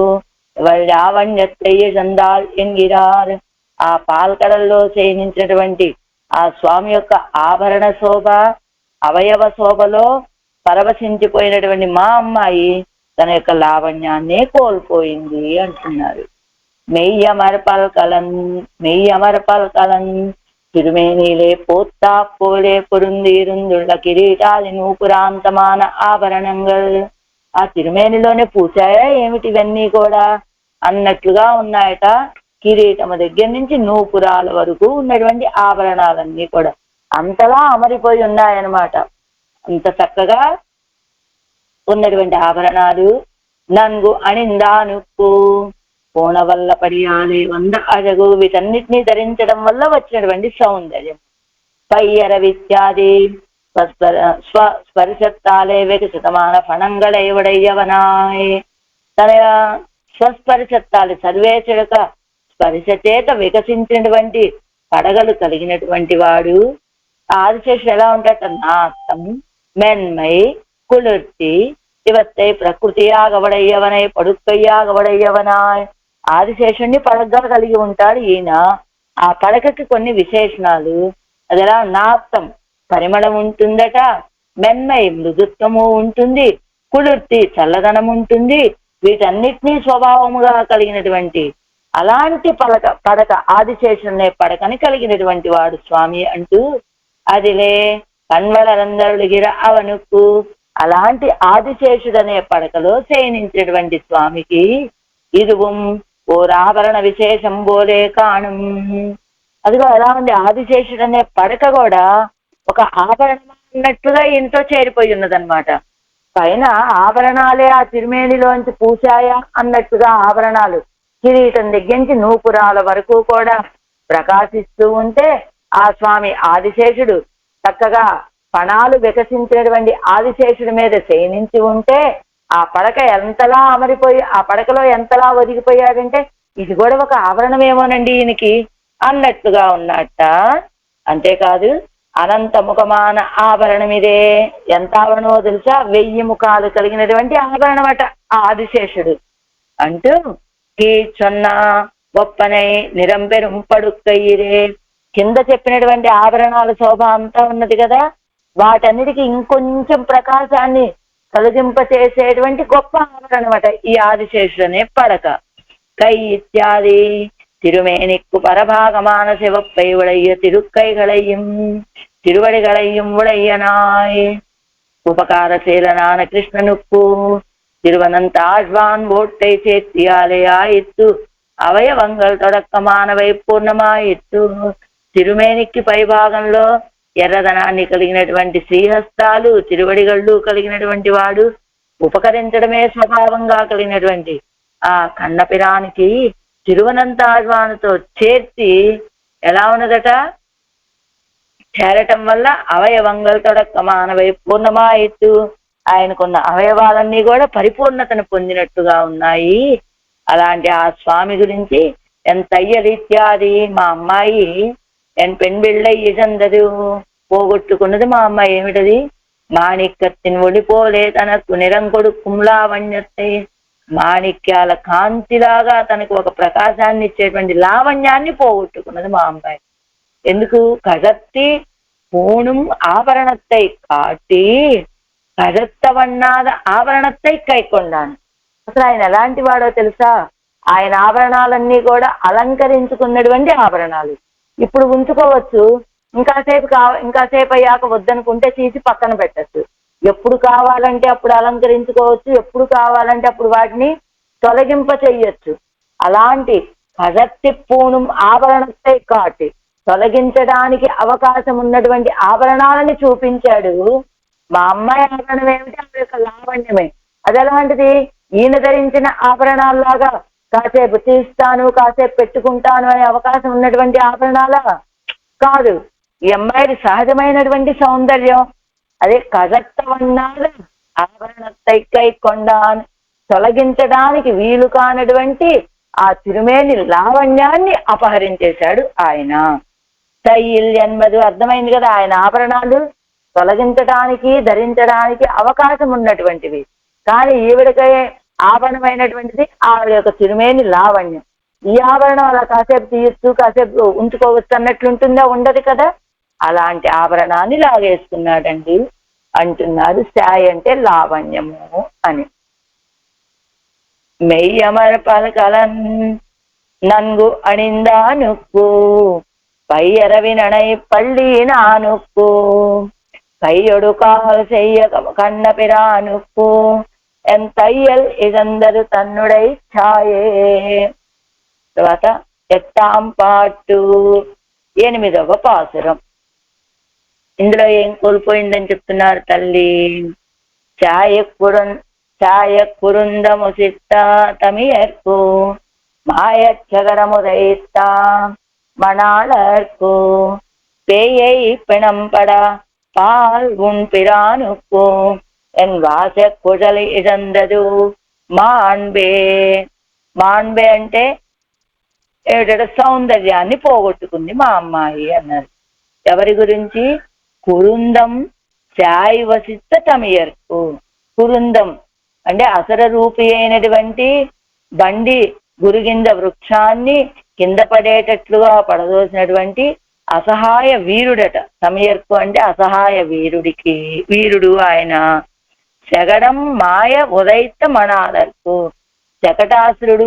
లావణ్యత్తయ్య చందాల్ ఎన్గిరార్. ఆ పాల్కడల్లో శయనించినటువంటి ఆ స్వామి యొక్క ఆభరణ శోభ, అవయవ శోభలో పరవశించిపోయినటువంటి మా అమ్మాయి తన యొక్క లావణ్యాన్నే కోల్పోయింది అంటున్నారు. மெய்யமர்பல் கலன் திருமேனியிலே போத்தா போலே పొరుందీరుందుళ్ళ కిరీటాది నూపురాంతమాన ఆభరణంగల్. ఆ తిరుమేనిలోనే పూసాయా ఏమిటి ఇవన్నీ కూడా అన్నట్లుగా ఉన్నాయట. కిరీటము దగ్గర నుంచి నూపురాల వరకు ఉన్నటువంటి ఆభరణాలన్నీ కూడా అంతలా అమరిపోయి ఉన్నాయన్నమాట. అంత చక్కగా ఉన్నటువంటి ఆభరణాలు. నంగు అణిందానుక్కు కోణవల్ల పడియాలి వంద అజగు వీటన్నిటినీ ధరించడం వల్ల వచ్చినటువంటి సౌందర్యం. పయ్యరవిత్యాది స్పర్శత్తాలే వికసితమాన ఫణంగళై ఉడయ్యవనాయ్. తన స్వస్పర్శత్తాలు సర్వేశ్వరక స్పర్శ చేత వికసించినటువంటి పడగలు కలిగినటువంటి వాడు. ఆదిశేషుడు ఎలా ఉంటాట? నాత్తం మెన్మై కుళర్తి ఇవత్తై ప్రకృతియాగ ఉడయ్యవనై పడుక్కయ్యాగ ఉడయ్యవనాయ్. ఆదిశేషుణ్ణి పడగ్గా కలిగి ఉంటాడు ఈయన. ఆ పడకకి కొన్ని విశేషణాలు. అది ఎలా? నాత్తం పరిమళం ఉంటుందట, మెన్మై మృదుత్వము ఉంటుంది, కుళర్తి చల్లదనం ఉంటుంది. వీటన్నిటినీ స్వభావముగా కలిగినటువంటి అలాంటి పడక ఆదిశేషునే పడకని కలిగినటువంటి వాడు స్వామి అంటూ, అదిలే కన్వలరందరుడిగిర అవనుకు అలాంటి ఆదిశేషుడనే పడకలో శయనించినటువంటి స్వామికి ఇదువం ఓరాభరణ విశేషం బోలే కాణం. అదిగో ఎలా ఉంది? ఆదిశేషుడనే పడక కూడా ఒక ఆభరణం అన్నట్టుగా ఇంట్లో చేరిపోయి ఉన్నదన్నమాట. పైన ఆభరణాలే ఆ తిరుమేనిలోంచి పూసాయా అన్నట్టుగా ఆభరణాలు కిరీటం దగ్గరించి నూపురాల వరకు కూడా ప్రకాశిస్తూ ఉంటే, ఆ స్వామి ఆదిశేషుడు చక్కగా ఫణాలు వికసించినటువంటి ఆదిశేషుడి మీద శయనించి ఉంటే, ఆ పడక ఎంతలా అమరిపోయి ఆ పడకలో ఎంతలా ఒదిగిపోయాడంటే, ఇది కూడా ఒక ఆభరణమేమోనండి ఈయనకి అన్నట్టుగా ఉన్నట్ట. అంతేకాదు, అనంత ముఖమాన ఆభరణం ఇదే. ఎంత ఆభరణమో తెలుసా? 1000 ముఖాలు కలిగినటువంటి ఆభరణం అట ఆదిశేషుడు అంటూ, కీచొన్న ఒప్పనై నిరంపెరుం పడుక్కయిరే. కింద చెప్పినటువంటి ఆభరణాల శోభ అంతా ఉన్నది కదా, వాటన్నిటికీ ఇంకొంచెం ప్రకాశాన్ని కలిగింపచేసేటువంటి గొప్ప ఆభరణం అట ఈ ఆదిశేషుడనే పడక. కై ఇత్యాది తిరుమేనిక్కు పరభాగமான சிவப்பை உடைய திருக்கைகளையும் திருவடிகளையும் உடையனாய். உபகாரசீலனான கிருஷ்ணனுக்கு திருவனந்தாழ்வான் ஓட்டை சேர்த்தியாலே ஆயிற்று అవయవంగల్ తొడక్కమానవై పూర్ణమాయిత్తు. తిరుమేనికి పైభాగంలో ఎర్రదనాన్ని కలిగినటువంటి శ్రీహస్తాలు, తిరువడిగళ్ళు కలిగినటువంటి వాడు, ఉపకరించడమే స్వభావంగా కలిగినటువంటి ఆ కన్నపిరానికి తిరువనంతాழ்వానుతో చేర్చి ఎలా ఉన్నదట? చేరటం వల్ల అవయవంగల్ తొడక్కమానవై పూర్ణమాయిత్తు. ఆయనకున్న అవయవాలన్నీ కూడా పరిపూర్ణతను పొందినట్టుగా ఉన్నాయి. అలాంటి ఆ స్వామి గురించి ఎంతయ్యలిత్యాది మా అమ్మాయి పెన్ బిళ్ళయ్యి చందదు పోగొట్టుకున్నది మా అమ్మాయి. ఏమిటది? మాణిక్యத்தின் ఒడిపోలే తనకు నిరంకొడు కుమ్లావణ్యத்தை. మాణిక్యాల కాంతిలాగా తనకు ఒక ప్రకాశాన్ని ఇచ్చేటువంటి లావణ్యాన్ని పోగొట్టుకున్నది మా అమ్మాయి. ఎందుకు? కజత్తి పూణుం ఆభరణத்தை కాటి కజత్తవన్నాద ఆభరణத்தை కైకొండాను. అసలు ఆయన ఎలాంటి వాడో తెలుసా? ఆయన ఆభరణాలన్నీ కూడా అలంకరించుకున్నటువంటి ఆభరణాలు. ఇప్పుడు ఉంచుకోవచ్చు, ఇంకాసేపు అయ్యాక వద్దనుకుంటే తీసి పక్కన పెట్టచ్చు. ఎప్పుడు కావాలంటే అప్పుడు అలంకరించుకోవచ్చు, ఎప్పుడు కావాలంటే అప్పుడు వాటిని తొలగింప చెయ్యొచ్చు. అలాంటి కజత్తి పూణుం ఆభరణத்தை కాటి తొలగించడానికి అవకాశం ఉన్నటువంటి ఆభరణాలని చూపించాడు. మా అమ్మాయి ఆభరణం ఏమిటి? ఆమె యొక్క లావణ్యమే. అది ఎలాంటిది? ఈయన ధరించిన ఆభరణాల్లాగా కాసేపు తీస్తాను, కాసేపు పెట్టుకుంటాను అనే అవకాశం ఉన్నటువంటి ఆభరణాలా కాదు. ఈ అమ్మాయికి సహజమైనటువంటి సౌందర్యం. అదే కజత్తవన్నాద ఆభరణத்தை కైకొండాన్. తొలగించడానికి వీలు కానటువంటి ఆ తిరుమేని లావణ్యాన్ని అపహరించేశాడు ఆయన. తైల్ ఎన్మదు అర్థమైంది కదా? ఆయన ఆభరణాలు తొలగించడానికి ధరించడానికి అవకాశం ఉన్నటువంటివి, కానీ ఈవిడకే ఆభరణమైనటువంటిది ఆవిడ యొక్క తిరుమేని లావణ్యం. ఈ ఆభరణం అలా కాసేపు తీయచ్చు, కాసేపు ఉంచుకోవచ్చు అన్నట్లుంటుందా? ఉండదు కదా. అలాంటి ఆభరణాన్ని లాగేసుకున్నాడండి అంటున్నాడు. శాయ్ అంటే లావణ్యము అని. మెయ్యమర పలకలన్ నన్గు అణిందానుక్కు పయ్యరవినై పళ్ళి నానుక్కు కయ్యొడు కాల్ చెయ్య కన్న పిరానుక్కు ఎంతయ్యల్ ఇదందరు తన్నుడై ఛాయే. తర్వాత ఎట్టాం పాటు 8వ పాసురం. ఇందులో ఏం కోల్పోయిందని చెప్తున్నారు తల్లి? சாயக்குருந்தமுசித்தா தமியர்க்கு மாயச்சகரமுதைத்தா மணாளர்க்கு பேயை பிணம்படா பால் உன் பிரானுக்கு என் వాస కుజలి ఇదందదు మాన్బే. మాన్బే అంటే ఏమిటంటే సౌందర్యాన్ని పోగొట్టుకుంది మా అమ్మాయి అన్నారు. ఎవరి గురించి? కురుందం శాయి వసిష్ఠ తమియర్కు. కురుందం అంటే అసర రూపి అయినటువంటి బండి గురుగింద వృక్షాన్ని కింద పడేటట్లుగా పడదోసినటువంటి అసహాయ వీరుడట. తమియర్కు అంటే అసహాయ వీరుడు ఆయన. శగడం మాయ ఉదయిత మణాలకు. శకటాసురుడు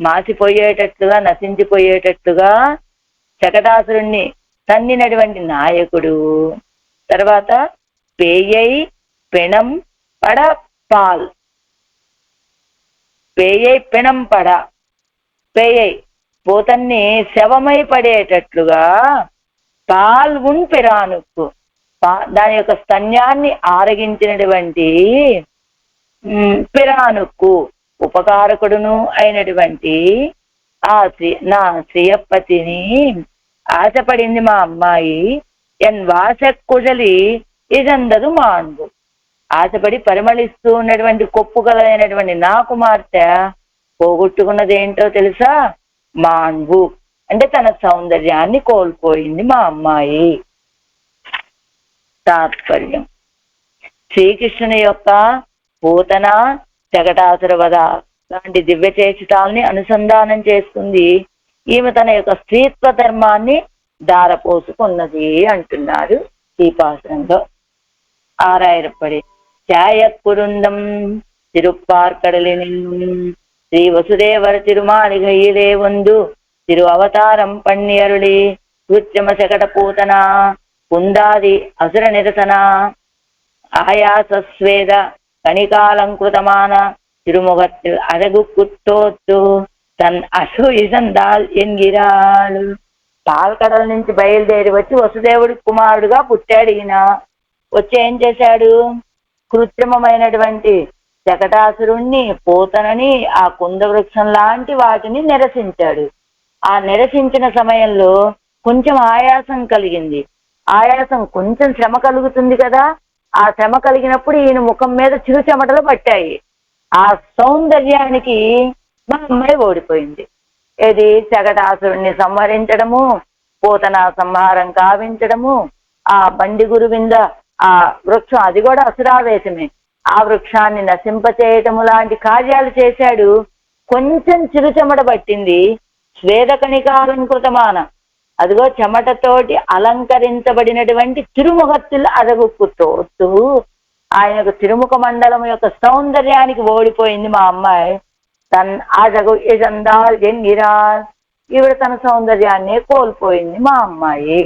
మాసిపోయేటట్లుగా నశించిపోయేటట్లుగా శకటాసురుణ్ణి తన్నినటువంటి నాయకుడు. తర్వాత పేయై పెణం పడ పాల్. పేయై పెణం పడ, పేయై పోతన్ని శవమై పడేటట్లుగా పాల్ ఉన్ పిరానుకు దాని యొక్క స్తన్యాన్ని ఆరగించినటువంటి పిరానుకు ఉపకారకుడును అయినటువంటి నా శ్రీయపతిని ఆశపడింది మా అమ్మాయి. ఎన్ వాస కుజలి ఇదందదు మాన్బు. ఆశపడి పరిమళిస్తూ ఉన్నటువంటి కొప్పు కలైనటువంటి నా కుమార్తె పోగొట్టుకున్నది ఏంటో తెలుసా? మాన్బు అంటే తన సౌందర్యాన్ని కోల్పోయింది మా అమ్మాయి. తాత్పర్యం: శ్రీకృష్ణుని యొక్క పూతన, జగటాసుర వధ లాంటి దివ్య చేష్టాల్ని అనుసంధానం చేస్తుంది. ఈమె తన యొక్క స్త్రీత్వ ధర్మాన్ని దారపోసుకున్నది అంటున్నారు ఈ పాసనంలో. ఆరాయిరపడి ఛాయకురుందం తిరుప్పార్కడలినిల్లుం శ్రీ వసుదేవర తిరుమాలిగైயிலே ಒಂದು తిరు అవతారం పణ్యరుళి కృత్రిమ శకట పూతన కుందాది అసుర నిరసన ఆయాసస్వేద కణికాలంకృతమాన తిరుముఖத்தில் అడగు కుట్టోత్తు తన్ అసూయిసందాల్ ఎన్గిరాలు. పాల్కడల నుంచి బయలుదేరి వచ్చి వసుదేవుడి కుమారుడుగా పుట్టాడు ఈయన. వచ్చి ఏం చేశాడు? కృత్రిమమైనటువంటి శకటాసురుణ్ణి, పూతనని, ఆ కుందవృక్షం లాంటి వాటిని నిరసించాడు. ఆ నిరసించిన సమయంలో కొంచెం ఆయాసం కలిగింది. ఆయాసం కొంచెం శ్రమ కలుగుతుంది కదా, ఆ శ్రమ కలిగినప్పుడు ఈయన ముఖం మీద చిరు చెమటలు పట్టాయి. ఆ సౌందర్యానికి మా అమ్మాయి ఓడిపోయింది. ఇది శకటాసురుణ్ణి సంహరించడము, పూతన సంహారం కావించడము, ఆ బండి గురువింద ఆ వృక్షం, అది కూడా అసురావేశమే, ఆ వృక్షాన్ని నశింపచేయటము లాంటి కార్యాలు చేశాడు. కొంచెం చిరు చెమట పట్టింది. స్వేదకణికాలంకృతమాన, అదిగో చెమటతోటి అలంకరించబడినటువంటి తిరుముఖత్తులు అదగుక్కుతోస్తూ ఆయనకు తిరుముఖ మండలం యొక్క సౌందర్యానికి ఓడిపోయింది మా అమ్మాయి. అజగు ఇజందాల్ ఎన్గిరాల్, ఈవిడ తన సౌందర్యాన్ని కోల్పోయింది మా అమ్మాయి.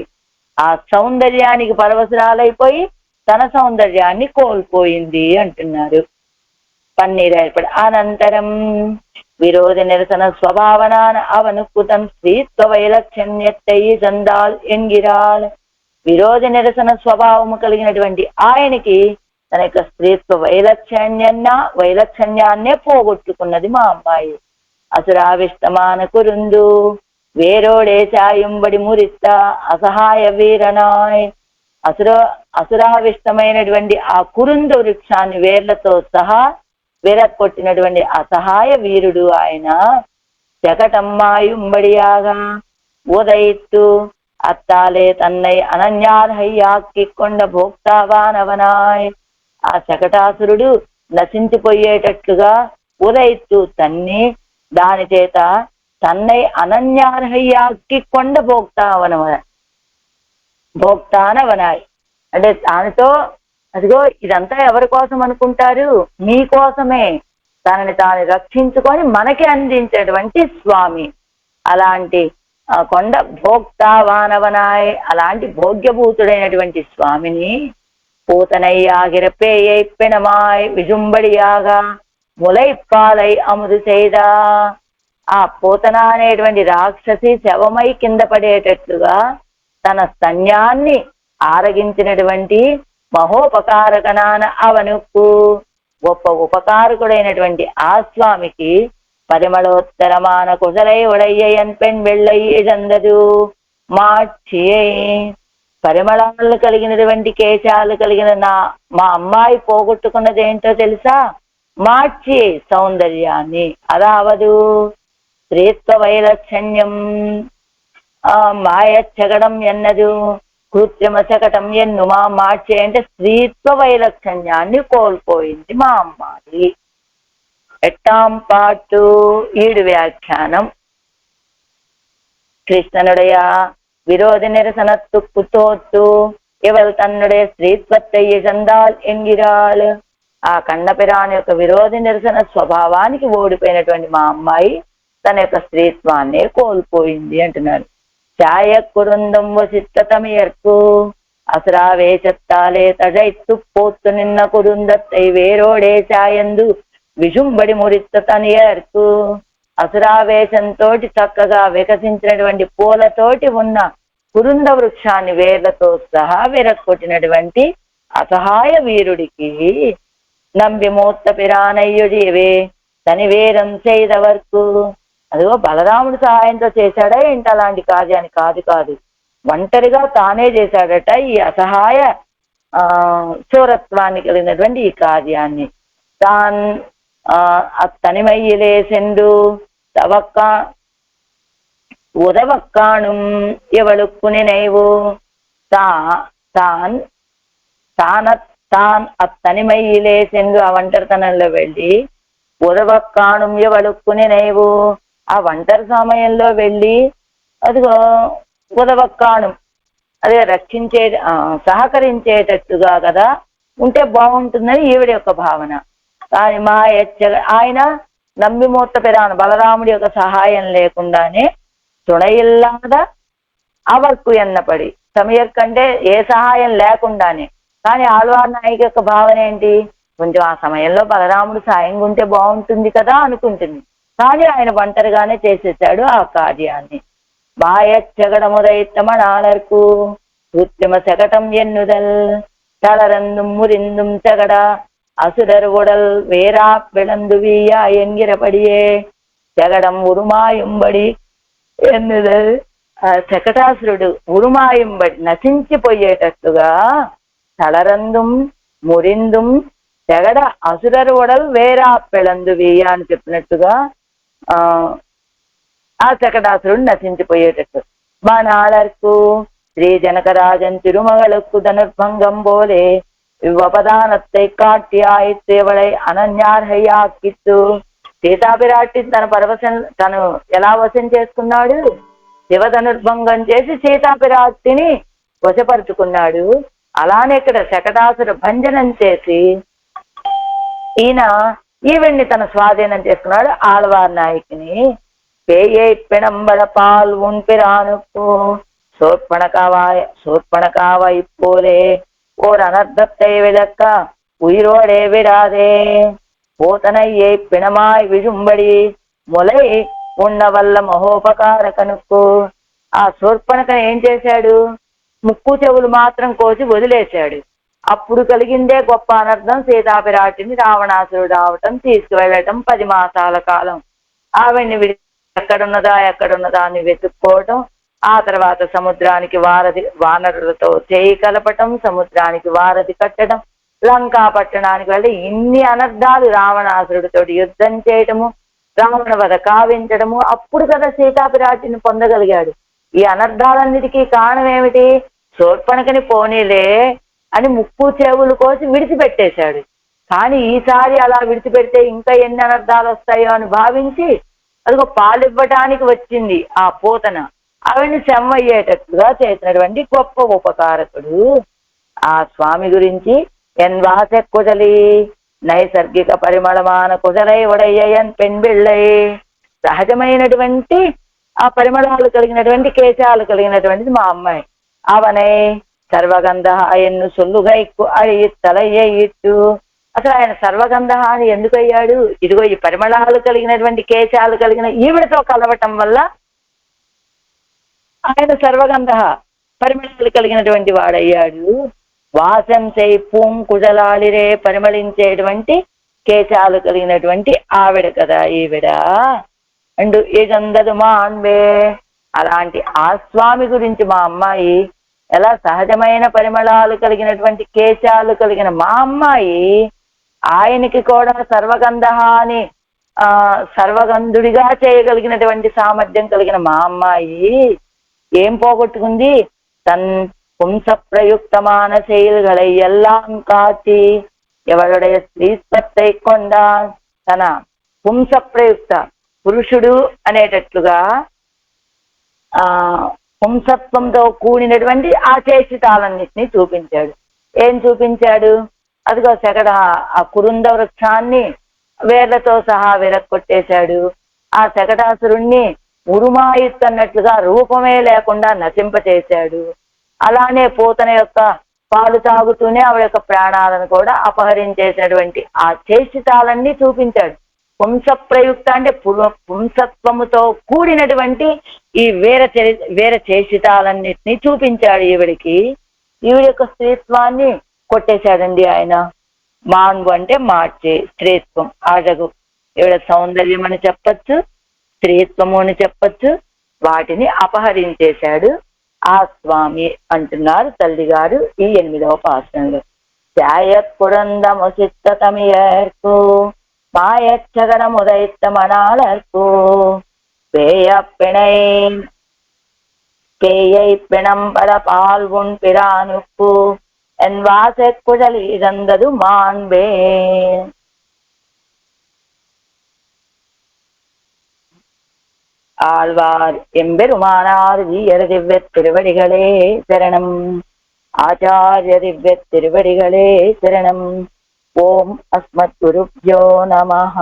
ఆ సౌందర్యానికి పరవశరాలైపోయి తన సౌందర్యాన్ని కోల్పోయింది అంటున్నారు. పన్నీరు ఏర్పడి అనంతరం విరోధ నిరసన స్వభావనాన అవనుకుతం స్త్రీత్వ వైలక్షణ్యత్తై సందాల్ ఎన్గిరాల్. విరోధ నిరసన స్వభావము కలిగినటువంటి ఆయనకి తన యొక్క స్త్రీత్వ వైలక్షణ్యాన్నే పోగొట్టుకున్నది మా అమ్మాయి. అసురావిష్టమాన కురుందు వేరోడే సాయంబడి మురిస్త అసహాయ వీరనాయ్. అసురావిష్టమైనటువంటి ఆ కురుందు వృక్షాన్ని వేర్లతో సహా విరక్కొట్టినటువంటి అసహాయ వీరుడు ఆయన. జగటమ్మాయుంబడియాగా ఉదయిత్తు అత్తాలే తన్నై అనన్యార్హయ్యాక్కి కొండ భోక్తావానవనాయ్. ఆ శకటాసురుడు నశించిపోయేటట్లుగా ఉదయిత్తు తన్ని, దాని చేత తన్నై అనన్యార్హయ్యాక్కి కొండ భోక్తానవనాయ్ అంటే దానితో, అదిగో ఇదంతా ఎవరి కోసం అనుకుంటారు? మీకోసమే. తనని తాను రక్షించుకొని మనకి అందించేటువంటి స్వామి. అలాంటి కొండ భోక్తావానవనాయ్, అలాంటి భోగ్యభూతుడైనటువంటి స్వామిని పూతనయ్యాగిర పేయై పెనమాయ్ విజుంబడియాగా ములైప్పాలై అముదు చేదా. ఆ పూతన అనేటువంటి రాక్షసి శవమై కింద పడేటట్లుగా తన స్తన్యాన్ని ఆరగించినటువంటి మహోపకారకనాన అవనుకు గొప్ప ఉపకారకుడైనటువంటి ఆ స్వామికి పరిమళోత్తరమాన కుశలై ఉడయ్యన్ పెన్ వెళ్ళయ్యే చందదు మాక్షియే. పరిమళాలు కలిగినటువంటి కేశాలు కలిగిన మా అమ్మాయి పోగొట్టుకున్నది ఏంటో తెలుసా? మార్చి సౌందర్యాన్ని. అదావదు స్త్రీత్వ వైలక్షణ్యం మాయచ్చగడం ఎన్నదు కృత్రిమ శకటం ఎన్ను మా మార్చి అంటే స్త్రీత్వ వైలక్షణ్యాన్ని కోల్పోయింది మా అమ్మాయి. ఎట్టాం పాటు ఈడు వ్యాఖ్యానం. కృష్ణనుடைய விரோத நிரசன துப்பு தோத்து இவள் தன்னுடைய ஸ்ரீத்வத்தையை చందాల్ ఎంగిరాల్. ఆ కన్నపిరాని యొక్క విరోధ నిరసన స్వభావానికి ఓడిపోయినటువంటి మా అమ్మాయి తన యొక్క స్త్రీత్వాన్నే కోల్పోయింది అంటున్నారు. ఛాయ కురుందం వసిత్తమయర్కు అసరావేచత్తాలే తడైత్తు పోత్తు నిన్న కురుందత్తై వేరోడే ఛాయందు విజుంబడి మురిత్త తనియర్కు. అసురావేశంతో చక్కగా వికసించినటువంటి పూలతోటి ఉన్న కురుంద వృక్షాన్ని వేర్లతో సహా విరక్కొట్టినటువంటి అసహాయ వీరుడికి నంబి మూర్త పిరానయ్యుడివే తని వేరం చేయదవర్కు. అదిగో బలరాముడి సహాయంతో చేశాడా ఏంటి అలాంటి కార్యాన్ని? కాదు, ఒంటరిగా తానే చేశాడట ఈ అసహాయ శూరత్వాన్ని కలిగినటువంటి ఈ కార్యాన్ని. తనిమయ్యిలే సెండు తవక్కా ఉదవక్కాణుం ఎవళుక్కుని నైవు తాన్ అత్తనిమయ్యిలే సెండు ఆ ఒంటరితనంలో వెళ్ళి ఉదవక్కాణుం ఎవళుక్కుని నైవు ఆ ఒంటరి సమయంలో వెళ్ళి అదిగో ఉదవక్కాణుం అదే రక్షించే సహకరించేటట్టుగా కదా ఉంటే బాగుంటుందని ఈవిడ యొక్క భావన. కానీ ఆయన నంబిమూర్త పిరాను బలరాముడి యొక్క సహాయం లేకుండానే తుణయిల్లాద అవర్కు ఎన్నపడి సమయర్కంటే ఏ సహాయం లేకుండానే. కానీ ఆళ్వార్ నాయక యొక్క భావన ఏంటి? కొంచెం ఆ సమయంలో బలరాముడు సాయం ఉంటే బాగుంటుంది కదా అనుకుంటుంది. కానీ ఆయన ఒంటరిగానే చేసేసాడు ఆ కార్యాన్ని. మాయచ్చగడముదైత్తమణాలర్కు కృత్రిమ శకటం ఎన్నుదల్ తళరందుం మురిందుం చగడ அசுரர் உடல் வேரா பிளந்து வீயா என்கிறபடியே జగడం ఉరుమాయుంబడి ఎన్నుదల్. శకటాసురుడు ఉరుమాయుంబడి నశించిపోయేటట్టుగా తళరందుం మురిందుం జగడ అసురరు ఉడల్ వేరా పిళందు వీయ అని చెప్పినట్టుగా ఆ శకటాసురుడు నశించిపోయేటట్టు. బాణాళర్కు శ్రీ జనకరాజన్ తిరుమగళకు ధనుర్భంగం పోలే వివపదానத்தை காட்டி ஆயித்தேவளை అనన్యార్హయాకిత్తు. సీతాపిరాటి తను ఎలా వశం చేసుకున్నాడు? శివధనుర్భంగం చేసి సీతాపిరాటిని వశపరుచుకున్నాడు. అలానే ఇక్కడ శకటాసుర భంజనం చేసి ఈవిడ్ని తన స్వాధీనం చేసుకున్నాడు ఆళ్వార్ నాయకిని. పేయే పిణంబడ పాల్ ఉన్పిరానుకు சோற்பணக்காவாய் போலே ஓர் அனர்த்தத்தை விளக்க உயிரோடே விடாதே పోతనయ్యే పిణమాయ్ విజుంబడి మొలై ఉన్నవల్ల మహోపకారకనుకు. ఆ శూర్పణకను ఏం చేశాడు? ముక్కు చెవులు మాత్రం కోసి వదిలేశాడు. అప్పుడు కలిగిందే గొప్ప అనర్థం. సీతాపిరాటిని రావణాసురుడు రావటం, తీసుకువెళ్ళటం, 10 మాసాల కాలం ఆవిడ్ని ఎక్కడున్నదా అని వెతుక్కోవటం, ఆ తర్వాత సముద్రానికి వానరులతో చేయి కలపటం, సముద్రానికి వారధి కట్టడం, లంకా పట్టణానికి వెళ్ళి ఇన్ని అనర్థాలు రావణాసురుడితో యుద్ధం చేయటము, రావణ వధ కావించడము. అప్పుడు కదా సీతాపిరాటిని పొందగలిగాడు. ఈ అనర్థాలన్నిటికీ కారణం ఏమిటి? శూర్పణఖని పోనీలే అని ముక్కు చెవులు కోసి విడిచిపెట్టేశాడు. కానీ ఈసారి అలా విడిచిపెడితే ఇంకా ఎన్ని అనర్థాలు వస్తాయో అని భావించి అదిగో పాలివ్వటానికి వచ్చింది ఆ పూతన. ఆవిడ్ని శమయ్యేటట్టుగా చేసినటువంటి గొప్ప ఉపకారకుడు ఆ స్వామి గురించి. ఎన్వాస కుజలి నైసర్గిక పరిమళమాన కుజలై ఉడయ్యన్ పెన్బిళ్ళై. సహజమైనటువంటి ఆ పరిమళాలు కలిగినటువంటి కేశాలు కలిగినటువంటిది మా అమ్మాయి. అవనై సర్వగంధ ఎన్ను సొల్లుగైక్కు అడి తలయ్యిట్టు. అసలు ఆయన సర్వగంధ అని ఎందుకు అయ్యాడు? ఇదిగో ఈ పరిమళాలు కలిగినటువంటి కేశాలు కలిగిన ఈవిడతో కలవటం వల్ల ఆయన సర్వగంధ పరిమళాలు కలిగినటువంటి వాడయ్యాడు. వాసంసై పూంకుజలాలిరే పరిమళించేటువంటి కేశాలు కలిగినటువంటి ఆవిడ కదా ఈవిడ. అండ్ ఏగందదు మా అన్వే, అలాంటి ఆ స్వామి గురించి మా అమ్మాయి ఎలా సహజమైన పరిమళాలు కలిగినటువంటి కేశాలు కలిగిన మా అమ్మాయి ఆయనకి కూడా సర్వగంధ అని సర్వగంధుడిగా చేయగలిగినటువంటి సామర్థ్యం కలిగిన మా అమ్మాయి ఏం పోగొట్టుకుంది? తన్ పుంస ప్రయుక్తமான செயல்களை எல்லாம் காட்டி ఎవరుடைய స్త్రీత్వத்தை கொண்டான், తన పుంస ప్రయుక్త పురుషుడు అనేటట్లుగా పుంసత్వంతో కూడినటువంటి ఆ చేష్టితాలన్నింటినీ చూపించాడు. ఏం చూపించాడు? అదిగో శకట ఆ కురుంద వృక్షాన్ని వేర్లతో సహా విరక్కొట్టేశాడు. ఆ శకటాసురుణ్ణి ఉరుమాయిత్తన్నట్లుగా రూపమే లేకుండా నశింపచేశాడు. అలానే పూతన యొక్క పాలు తాగుతూనే ఆవిడ యొక్క ప్రాణాలను కూడా అపహరించేసినటువంటి ఆ చేష్టితాలన్నీ చూపించాడు. పుంస ప్రయుక్త అంటే పుంసత్వముతో కూడినటువంటి ఈ వేర చేష్టితాలన్నిటినీ చూపించాడు ఈవిడికి. ఈవిడ యొక్క స్త్రీత్వాన్ని కొట్టేశాడండి ఆయన. మాన్వు అంటే మార్చే స్త్రీత్వం, ఆజగు. ఈవిడ సౌందర్యం అని చెప్పచ్చు, స్త్రీత్వము అని చెప్పచ్చు. వాటిని అపహరించేశాడు ఆ స్వామి అంటున్నారు తల్లి గారు ఈ 8వ పాసనంలో. ధ్యాయత్పురందము చిత్తతమియర్కు மாயச்சகனமுதைத்த மணாளர்கோ பேயை பிணம்பட பால்வுன் பிரானுக்கு என் வாசக்குழல் இறந்தது மாண்பே. ஆழ்வார் எம்பெருமானார் வீயர் திவ்ய திருவடிகளே சரணம். ஆச்சாரிய திவ்ய திருவடிகளே சரணம். ఓం అస్మద్గురుభ్యో నమః.